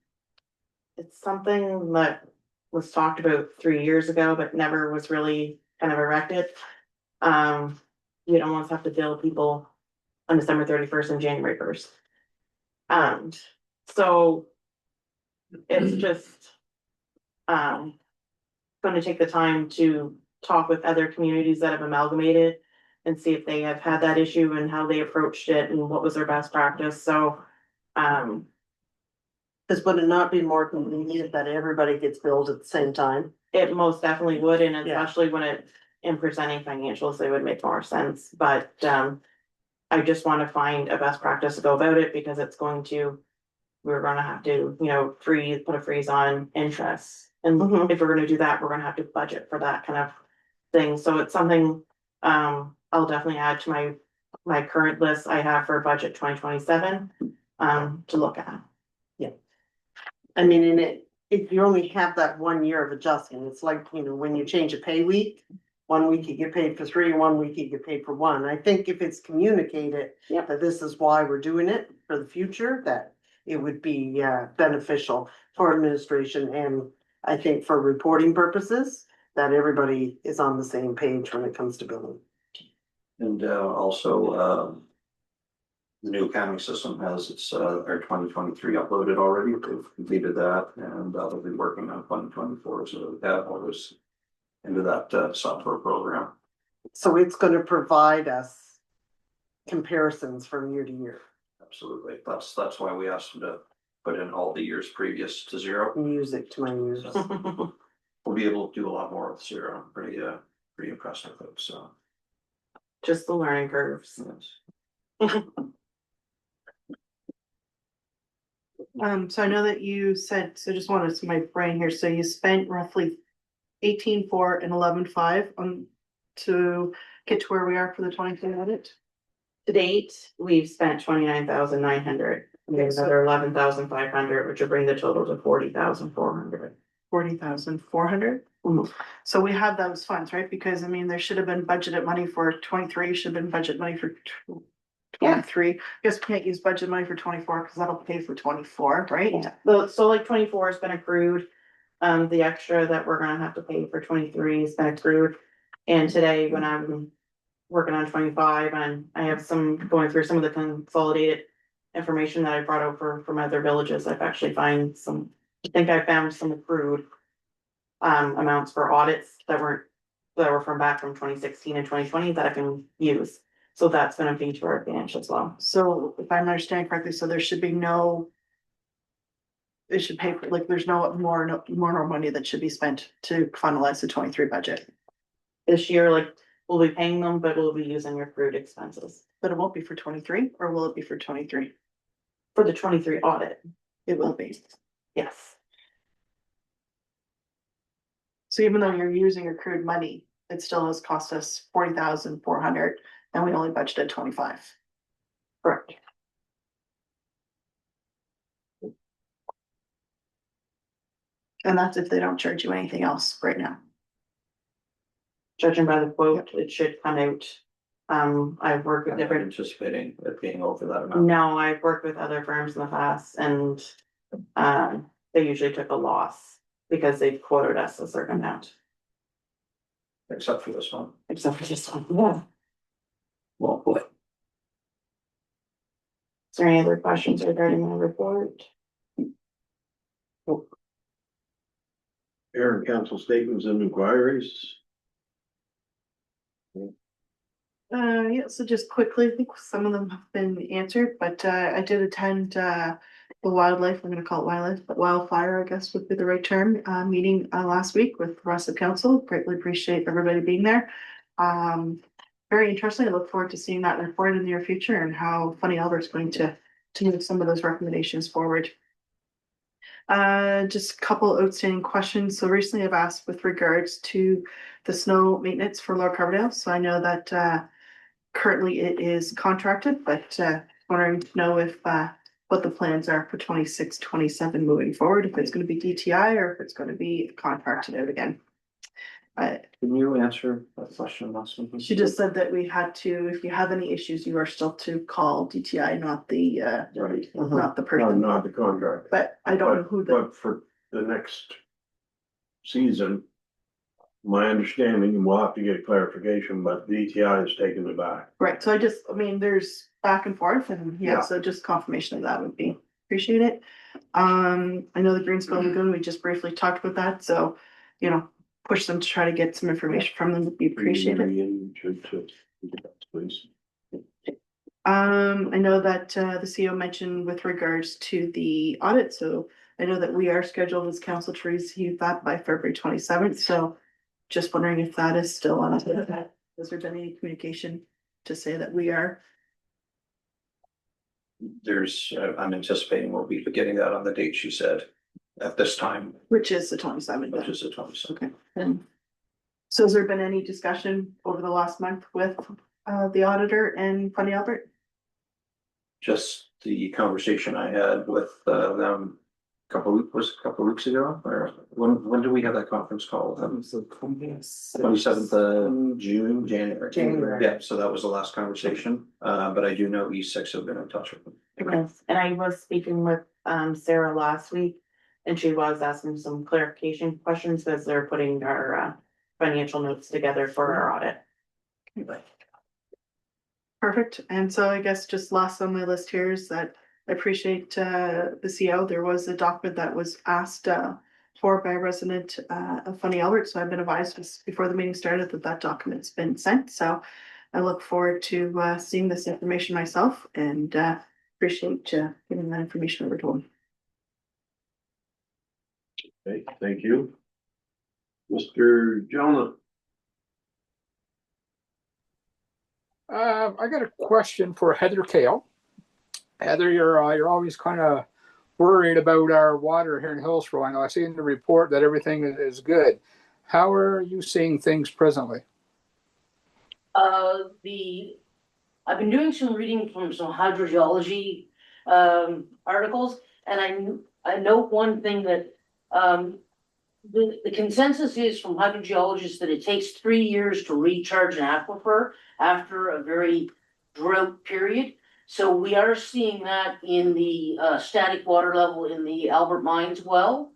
It's something that was talked about 3 years ago, but never was really kind of erected. You'd almost have to bill people on December 31st and January 1st. So it's just, gonna take the time to talk with other communities that have amalgamated and see if they have had that issue and how they approached it and what was their best practice, so, Cause would it not be more convenient that everybody gets billed at the same time? it most definitely would, and Yeah. especially when it, in presenting financials, they would make more sense, but, I just wanna find a best practice to go about it, because it's going to, we're gonna have to, you know, put a freeze on interest. And Mhm. if we're gonna do that, we're gonna have to budget for that kind of thing, so it's something, I'll definitely add to my current list I have for budget 2027, to look at. I mean, in it, if you only have that 1 year of adjustment, it's like, you know, when you change a pay week. 1 week you get paid for 3, 1 week you get paid for 1. I think if it's communicated. Yep. That this is why we're doing it for the future, that it would be beneficial for administration and I think for reporting purposes. That everybody is on the same page when it comes to billing. And also, the new accounting system has its our 2023 uploaded already. They've completed that, and they'll be working on 2024, so that all goes into that software program. So it's gonna provide us comparisons from year to year. Absolutely, that's why we asked them to put in all the years previous to zero. Music to my ears. We'll be able to do a lot more with zero. I'm pretty impressed with it, so. Just the learning curves. Yes. So I know that you said, so just wanted to my brain here, so you spent roughly 18.4 and 11.5 on to get to where we are for the 23 audit. To date, we've spent 29,900, there's another 11,500, which will bring the total to 40,400. 40,400. Mhm. So we have those funds, right? Because I mean, there should have been budgeted money for 23, should have been budget money for 23. Guess we can't use budget money for 24 because that'll pay for 24, right? Yeah, so like 24 has been accrued, the extra that we're gonna have to pay for 23 has been accrued. And today, when I'm working on 25, and I have going through some of the consolidated information that I brought over from other villages, I've actually I think I found some accrued amounts for audits that were from back from 2016 and 2020 that I can use. So that's gonna be to our advantage as well. So if I'm understanding correctly, so there should be no. It should pay for, like, there's no more money that should be spent to finalize the 23 budget, This year, like, we'll be paying them, but we'll be using accrued expenses but it won't be for 23, or will it be for 23? for the 23 audit, It will be. yes. So even though you're using accrued money, it still has cost us 40,400 and we only budgeted 25. Correct. And that's if they don't charge you anything else right now. Judging by the quote, it should come out. I've worked with I'm not different, anticipating it being over that amount. no, I've worked with other firms in the past and, they usually took a loss because they've quoted us a certain amount, Except for this one. except for this one, yeah. Well, boy. Is there any other questions regarding my report? Aaron, council statements and inquiries. Yeah, so just quickly, I think some of them have been answered, but I did attend the wildlife, I'm gonna call it wildlife, but wildfire, I guess would be the right term, meeting last week with the rest of council. Greatly appreciate everybody being there. Very interesting. I look forward to seeing that report in the near future and how Funny Albert's going to move some of those recommendations forward. Just a couple outstanding questions. So recently I've asked with regards to the snow maintenance for Lower Coverdale. So I know that currently it is contracted, but wondering to know if what the plans are for 26, 27 moving forward, if it's gonna be DTI or if it's gonna be contracted out again. Can you answer that question last one? She just said that we had to, if you have any issues, you are still to call DTI, not the Right. not the No, person. not the contract. But I don't know who the, But for the next season, my understanding, and we'll have to get clarification, but DTI is taking it back. right, so I mean, there's back and forth and Yeah. yeah, so just confirmation of that would be appreciated. I know the Greensville Lagoon, we just briefly talked about that, so, you know, push them to try to get some information from them would be appreciated. Please. I know that the CEO mentioned with regards to the audit, so I know that we are scheduled as council to receive that by February 27th, so just wondering if that is still on. Has there been any communication to say that we are? I'm anticipating we'll be getting that on the date she said at this time, Which is the 27th. which is the 27th. Okay, then. So has there been any discussion over the last month with the auditor and Funny Albert? Just the conversation I had with them a couple of weeks ago, or when do we have that conference call with them? 27th of June, January. Yeah, so that was the last conversation, but I do know E6 have been in touch with them. Yes, and I was speaking with Sarah last week, and she was asking some clarification questions as they're putting our financial notes together for our audit. Perfect, and so I guess just last on my list here is that I appreciate the CO. There was a document that was asked for by a resident of Funny Albert, so I've been advised just before the meeting started that that document's been sent, so I look forward to seeing this information myself and appreciate getting that information over to them. Okay, thank you. Mr. Jonah. I got a question for Heather Kale. Heather, you're always kind of worried about our water here in Hillsborough. I know I see in the report that everything is good. How are you seeing things presently? I've been doing some reading from some hydrogeology articles, and I note one thing that the consensus is from hydrogeologists that it takes 3 years to recharge an aquifer after a very drought period. So we are seeing that in the static water level in the Albert Mines well.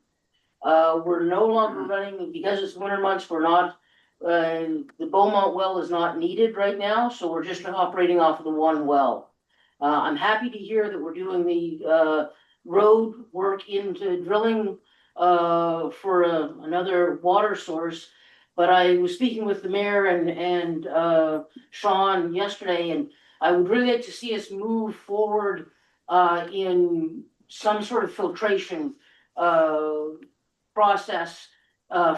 We're no longer running, because it's winter months, we're not, the Beaumont well is not needed right now, so we're just operating off of the one well. I'm happy to hear that we're doing the road work into drilling for another water source. But I was speaking with the mayor and Sean yesterday, and I would really like to see us move forward in some sort of filtration process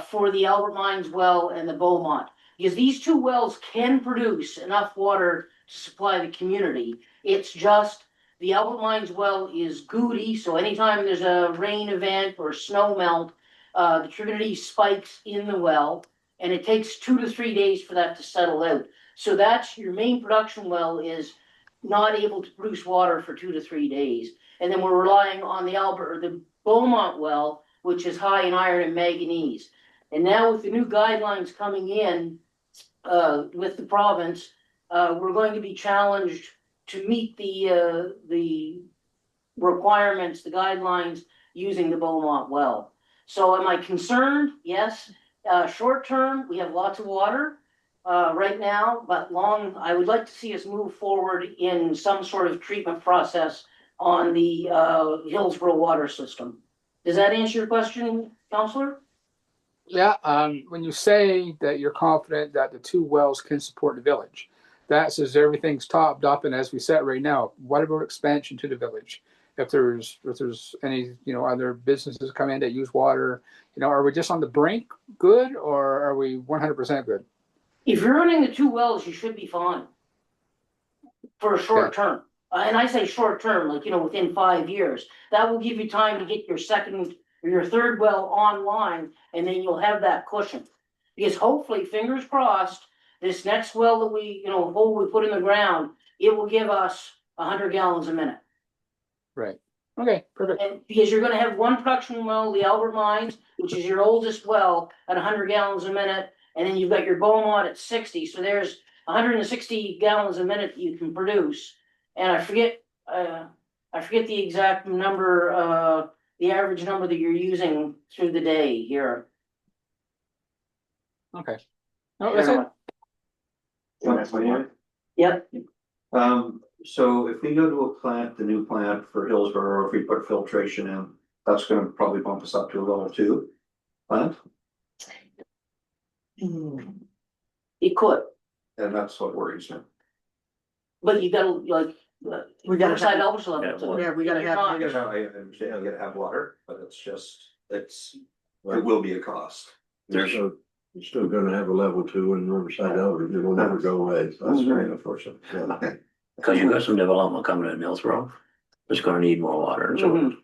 for the Albert Mines well and the Beaumont. Because these two wells can produce enough water to supply the community. It's just the Albert Mines well is goody, so anytime there's a rain event or snow melt, the turbidity spikes in the well, and it takes 2 to 3 days for that to settle out. So that's your main production well is not able to produce water for 2 to 3 days. And then we're relying on the Beaumont well which is high in iron and manganese. And now with the new guidelines coming in, with the province, we're going to be challenged to meet the requirements, the guidelines using the Beaumont well. So am I concerned? Yes. Short term, we have lots of water right now, but I would like to see us move forward in some sort of treatment process on the Hillsborough water system. Does that answer your question, Counselor? Yeah, when you say that you're confident that the 2 wells can support the village, that says everything's topped up, and as we said right now, what about expansion to the village? If there's any, other businesses come in that use water, are we just on the brink good, or are we 100% good? If you're running the 2 wells, you should be fine for a short term. And I say short term, like, within 5 years. That will give you time to get your second or your third well online, and then you'll have that cushion. Because hopefully, fingers crossed, this next well that we put in the ground, it will give us 100 gallons a minute. Right. Okay, perfect. And because you're gonna have one production well, the Albert Mines, which is your oldest well, at 100 gallons a minute, and then you've got your Beaumont at 60, so there's 160 gallons a minute that you can produce. And I forget the exact number, the average number that you're using through the day here. Okay. No, that's it. Yep. So if we go to the new plant for Hillsborough, or if we put filtration in, that's gonna probably bump us up to a level 2 plant, It could, and that's what worries me. but you gotta We gotta Riverside have- Elvis level too. Yeah, we gotta You're have- not- I understand I gotta have water, but it will be a cost. You're still gonna have a level 2 in Riverside Elbert, it will never go away. That's very unfortunate. Yeah. Because you've got some development coming in Hillsborough, it's gonna need more water and so. Mhm.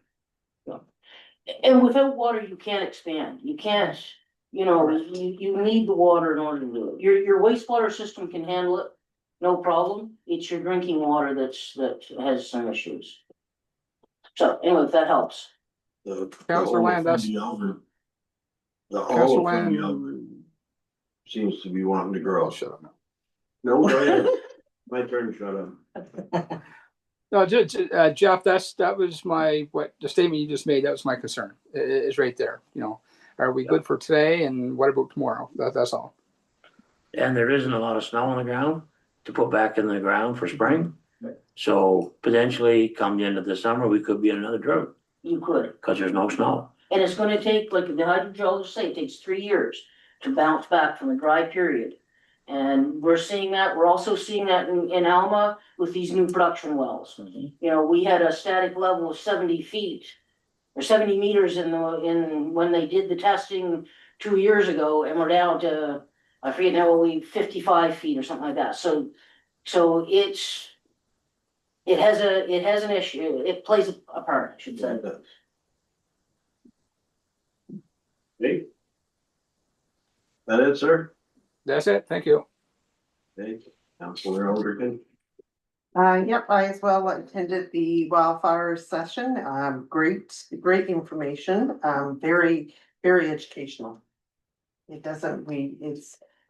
And without water, you can't expand. You can't, you need the water in order to do it. Your wastewater system can handle it, no problem. It's your drinking water that has some issues. So anyway, if that helps. Councillor Land, that's- The Councillor whole Land- thing Albert seems to be wanting to grow. Shut up now. No, go ahead. My turn, shut up. No, Jeff, that was the statement you just made, that was my concern, is right there, Are we good for today, and what about tomorrow? That's all. And there isn't a lot of snow on the ground to put back in the ground for spring. So potentially come the end of the summer, we could be in another drought You could. because there's no snow. And it's gonna take, like the hydrogeologists say, it takes 3 years to bounce back from the dry period. And we're seeing that, we're also seeing that in Alma with these new production wells. We had a static level of 70 feet or 70 meters when they did the testing 2 years ago, and we're down to, I forget now, 55 feet or something like that. So it has an issue, it plays a part, I should say. Hey? That it, sir? That's it, thank you. Thank you. Councilor Elderkin. Yep, I as well attended the wildfire session. Great information, very, very educational.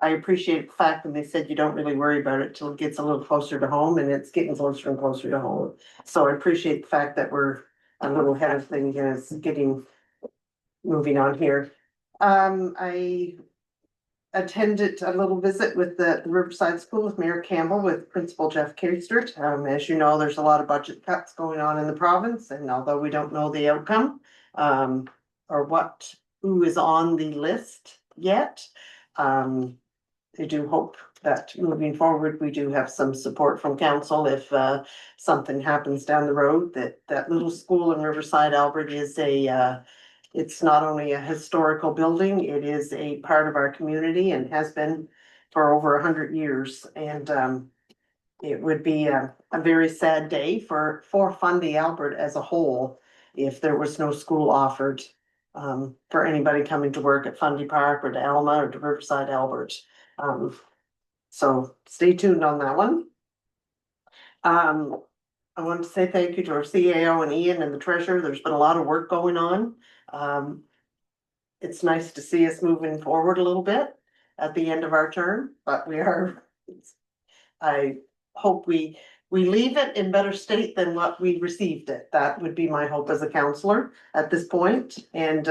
I appreciate the fact that they said you don't really worry about it till it gets a little closer to home, and it's getting closer and closer to home. So I appreciate the fact that we're a little ahead of things, moving on here. I attended a little visit with the Riverside School with Mayor Campbell with Principal Jeff Kiestert. As you know, there's a lot of budget cuts going on in the province, and although we don't know the outcome, or who is on the list yet, I do hope that moving forward, we do have some support from council if something happens down the road. That little school in Riverside, Albert is it's not only a historical building, it is a part of our community and has been for over 100 years. And it would be a very sad day for Fundy Albert as a whole if there was no school offered for anybody coming to work at Fundy Park or to Alma or to Riverside Albert. So stay tuned on that one. I want to say thank you to our CAO and Ian and the treasurer. There's been a lot of work going on. it's nice to see us moving forward a little bit at the end of our term, but we are. I hope we leave it in better state than what we received it. That would be my hope as a counselor at this point. And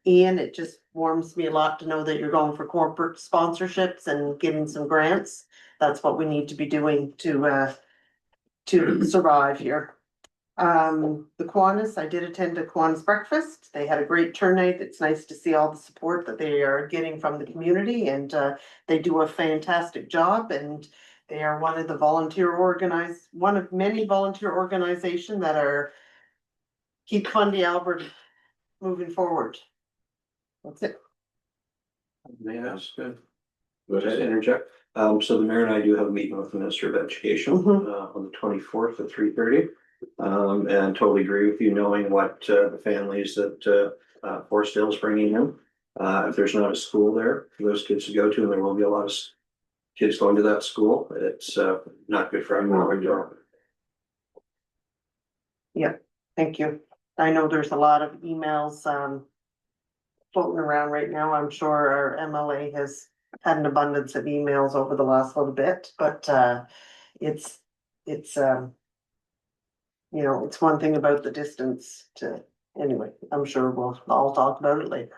Ian, it just warms me a lot to know that you're going for corporate sponsorships and giving some grants. That's what we need to be doing to survive here. The Kiwanis, I did attend a Kiwanis breakfast. They had a great turnout. It's nice to see all the support that they are getting from the community, and they do a fantastic job, and they are one of many volunteer organizations that are keep Fundy Albert moving forward. That's it. May I ask, Go just ahead. interject? So the mayor and I do have a meeting with the Minister of Education, on the 24th at 3:30. And totally agree with you, knowing what, the families that, Forestdale is bringing in. If there's not a school there for those kids to go to, and there will be a lot of kids going to that school, it's, not good for everyone. Thank you. I know there's a lot of emails floating around right now. I'm sure our MLA has had an abundance of emails over the last little bit, but it's you know, it's one thing about the distance to, anyway, I'm sure we'll all talk about it later.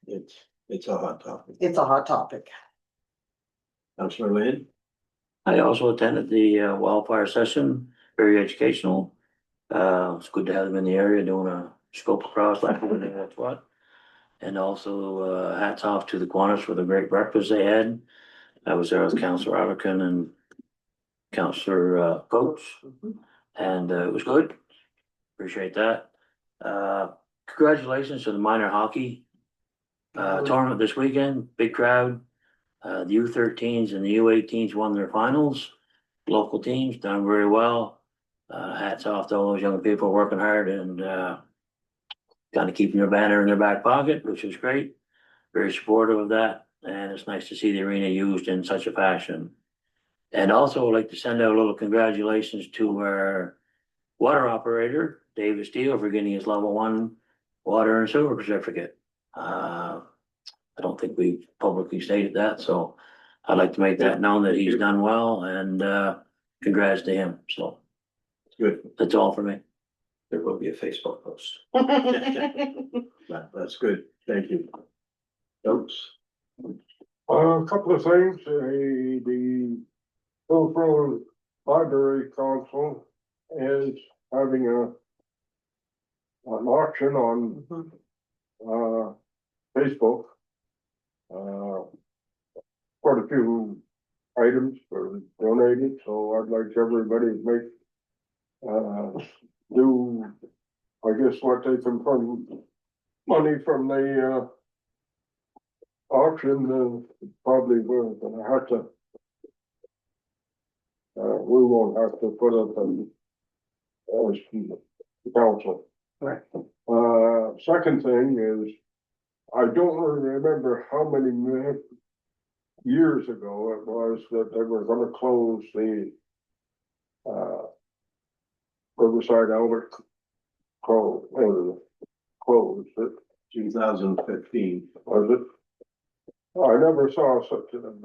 It's a hot topic. It's a hot topic. Councillor Lane? I also attended the wildfire session, very educational. It's good to have them in the area doing a scope across, like that's what. And also hats off to the Kiwanis for the great breakfast they had. I was there with Councillor Arlequin and Councillor Coates, and it was good. Appreciate that. Congratulations to the minor hockey tournament this weekend, big crowd. The U13s and the U18s won their finals. Local teams done very well. Hats off to all those young people working hard and kind of keeping their banner in their back pocket, which was great. Very supportive of that, and it's nice to see the arena used in such a fashion. And also I'd like to send out a little congratulations to our water operator, David Steele, for getting his level 1 water and sewer certificate. I don't think we've publicly stated that, so I'd like to make that known that he's done well, and congrats to him. So Good. that's all for me. There will be a Facebook post. That's good. Thank you. Oops. A couple of things, the Hillsborough Library Council is having an auction on Facebook. Quite a few items were donated, so I'd like everybody to make do, I guess, what they can from money from the auction. Probably we're gonna have to we won't have to put up an as the council. Right. Second thing is, I don't really remember how many years ago it was that they were gonna close the Riverside Albert closed it. 2015. Was it? I never saw such an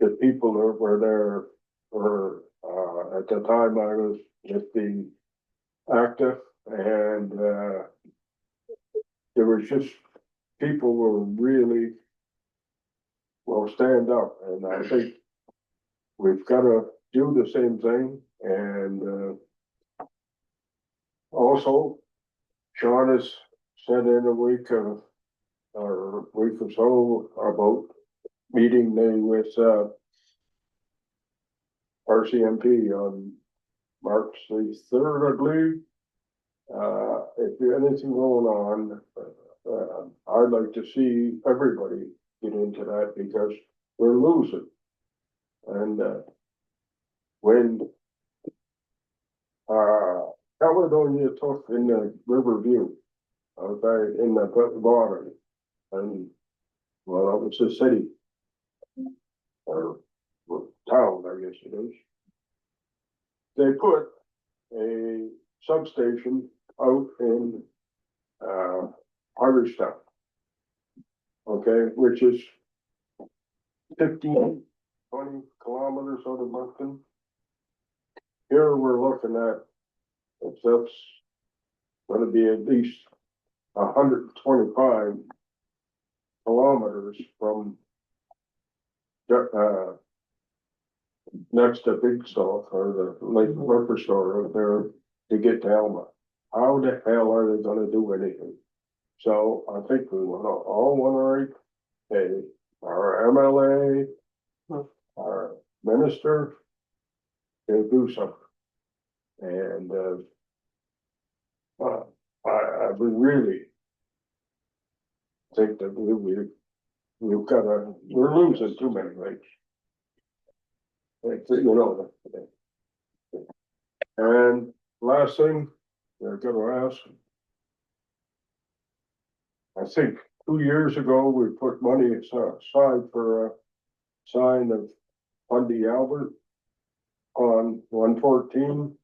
the people that were there were at the time I was with the active, and there was just people were really well stand up, and I think we've got to do the same thing. And also Sean has sent in a week or so about meeting me with RCMP on March the 3rd, I believe. If there's anything going on, I'd like to see everybody get into that, because we're losing. And when Caledonia took in the Riverview, okay, in the bottom, and well, that was the city or town, I guess it is. They put a substation out in Hagerstown. Okay, which is 15, 20 kilometers out of Moncton. Here we're looking at, if that's gonna be at least 125 kilometers from next to Big Salt or the Lake Liquor Store out there to get to Alma. How the hell are they gonna do anything? So I think we all wanna pay our MLA, our minister to do something. And I would really think that we've gotta, we're losing too many lakes. Like, you know. And last thing, they're gonna ask. I think 2 years ago, we put money aside for a sign of Fundy Albert on 114.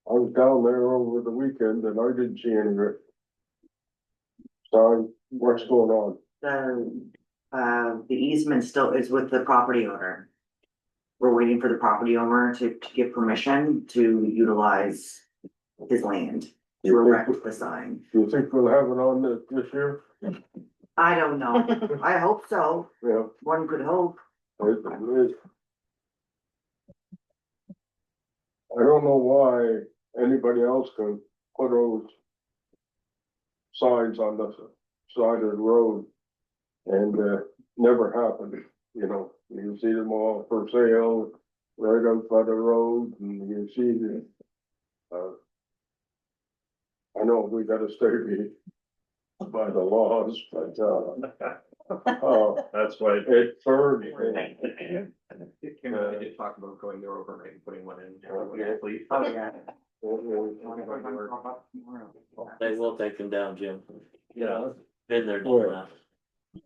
I was down there over the weekend and I didn't see any sign. What's going on? The easement still is with the property owner. We're waiting for the property owner to give permission to utilize his land to erect the sign. Do you think we'll have it on this year? I don't know. I hope so. Yeah. One could hope. I don't know why anybody else can put those signs on the side of the road and never happened, you know. You see them all for sale right out by the road and you see the I know we gotta stay by the laws, but That's why. it's third. Kim, I did talk about going there overnight and putting one in. Please. Oh, yeah. They will take them down, Jim. Yeah. Been there, done that.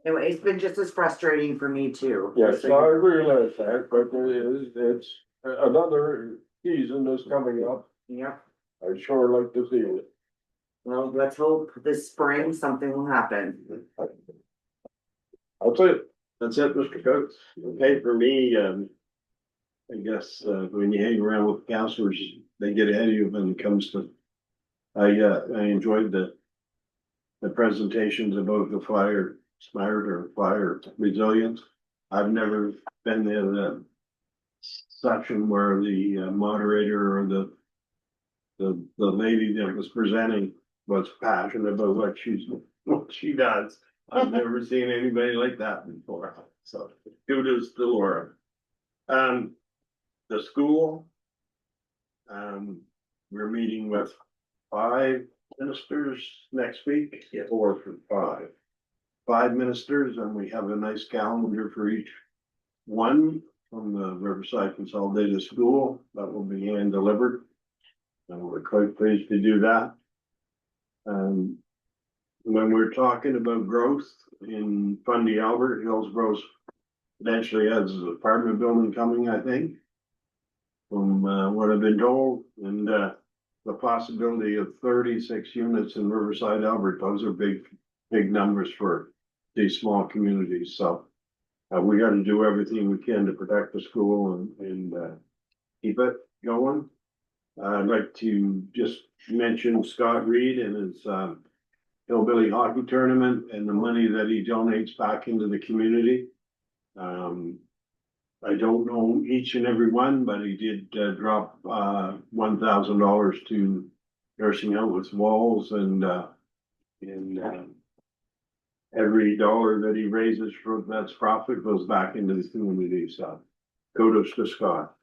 Anyway, it's been just as frustrating for me too. Yes, I realize that, but it's another season is coming up. Yep. I'd sure like to see it. Well, let's hope this spring something will happen. That's it. That's it, Mr. Coates. Okay, for me, I guess, when you hang around with counselors, they get ahead of you when it comes to. I enjoyed the presentations about the fire smart or fire resilience. I've never been in a section where the moderator or the lady that was presenting was passionate about what she does. I've never seen anybody like that before. So kudos to Laura. The school, we're meeting with 5 ministers next week, 4 for 5 ministers, and we have a nice calendar for each one from the Riverside Consolidated School that will be hand delivered. And we're quite pleased to do that. When we're talking about growth in Fundy Albert, Hillsborough eventually has an apartment building coming, I think. From what I've been told, and the possibility of 36 units in Riverside Albert, those are big numbers for these small communities. So we got to do everything we can to protect the school and keep it going. I'd like to just mention Scott Reed and his Hillbilly Hockey Tournament and the money that he donates back into the community. I don't know each and every one, but he did drop $1,000 to Nursing Out with Walls, and every dollar that he raises from that's profit goes back into the community. So kudos to Scott.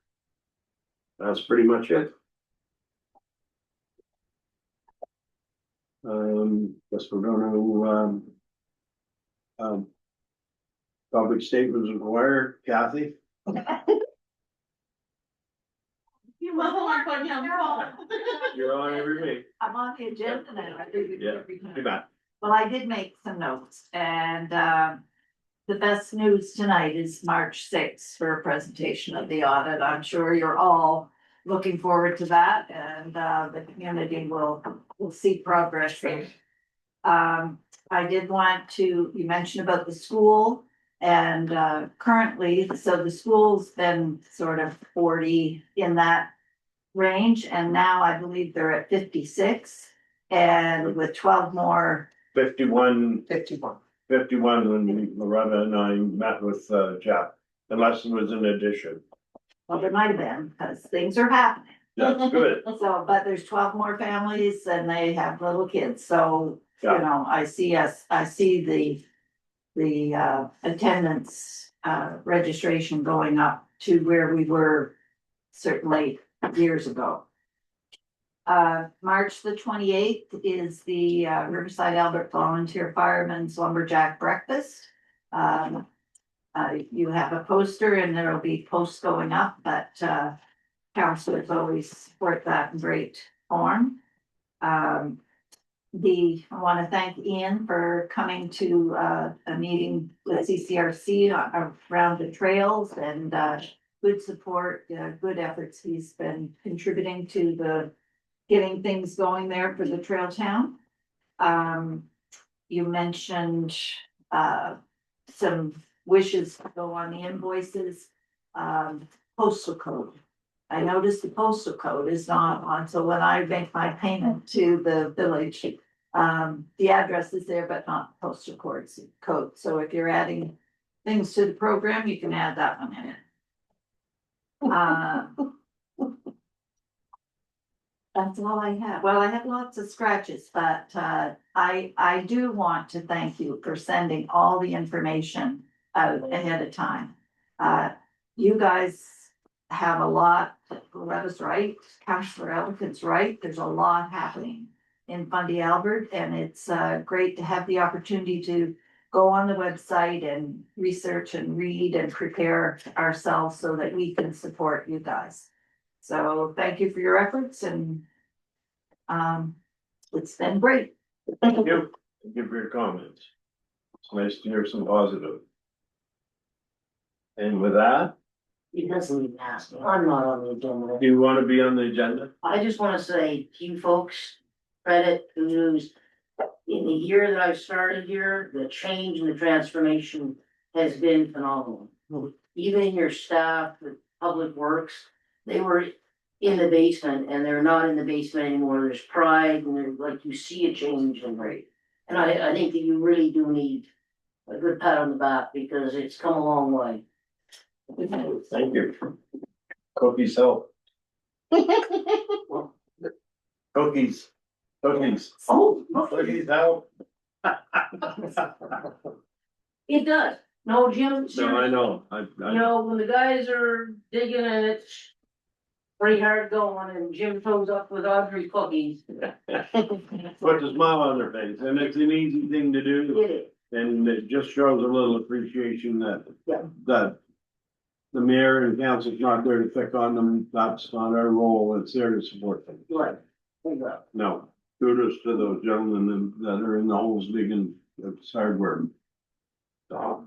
That's pretty much it. Guess we're gonna public statements required. Kathy? You must want to put me on the phone. You're on every week. I'm on the agenda now. I do it Yeah, every time. be back. Well, I did make some notes and the best news tonight is March 6th for a presentation of the audit. I'm sure you're all looking forward to that and the community will see progress I did want to, you mentioned about the school. And currently, so the school's been sort of 40 in that range, and now I believe they're at 56. And with 12 more, 51, 51. 51 when Loretta and I met with Jeff, unless it was an addition. well, there might have been, because things are happening. That's good. So, but there's 12 more families and they have little kids, so, you Yeah. know, I see the attendance, registration going up to where we were certainly years ago. March the 28th is the Riverside Albert Volunteer Firemen's Lumberjack Breakfast. You have a poster and there'll be posts going up, but councilors always support that in great form. I want to thank Ian for coming to a meeting with CCRC around the trails and good support, good efforts he's been contributing to the getting things going there for the trail town. You mentioned some wishes to go on the invoices, postal code. I noticed the postal code is not on, so when I make my payment to the village, the address is there, but not the postal code. So if you're adding things to the program, you can add that one in. That's all I have. Well, I have lots of scratches, but I do want to thank you for sending all the information out ahead of time. You guys have a lot, Loretta's right, Councillor Ellicott right, there's a lot happening in Fundy Albert, and it's great to have the opportunity to go on the website and research and read and prepare ourselves so that we can support you guys. So thank you for your efforts, and it's been great. Thank you. Thank you for your comments. It's nice to hear some positive. And with that, He doesn't even ask me, I'm not on the agenda. do you want to be on the agenda? I just wanna say to you folks, credit, kudos. In the year that I've started here, the change and the transformation has been phenomenal. Even your staff, the public works, they were in the basement and they're not in the basement anymore. There's pride and there's like you see a change and right. And I think that you really do need a good pat on the back because it's come a long way. Thank you. Cookies help. Cookies. Cookies. Oh, Cookies help. it does. No, Jim, No, I seriously. know. You know, when the guys are digging and it's pretty hard going and Jim shows up with Audrey cookies. Put a smile on their face, and it's an easy thing to do, It is. and it just shows a little appreciation that. Yeah. That. The mayor and council's not there to pick on them, that's not our role, it's there to support them. Right. Exactly. No, kudos to those gentlemen that are in the holes digging, it's hard work. So.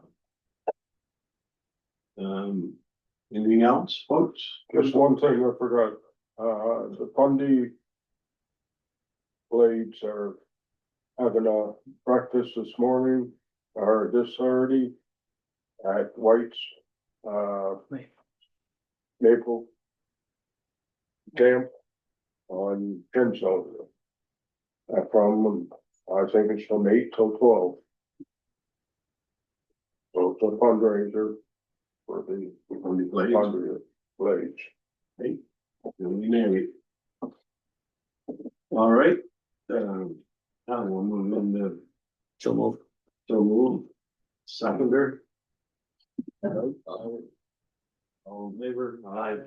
Anything else, folks? Just one thing I forgot, the Fundy Blades are having a breakfast this morning, or this Saturday at White's, Maple Camp on Pinzone. From, I think it's from 8 till 12. So it's a fundraiser for the Fundy Blades. Fundy Blades. Hey, really married. All right, now we'll move into. So move. Seconder. All in favor? Aye.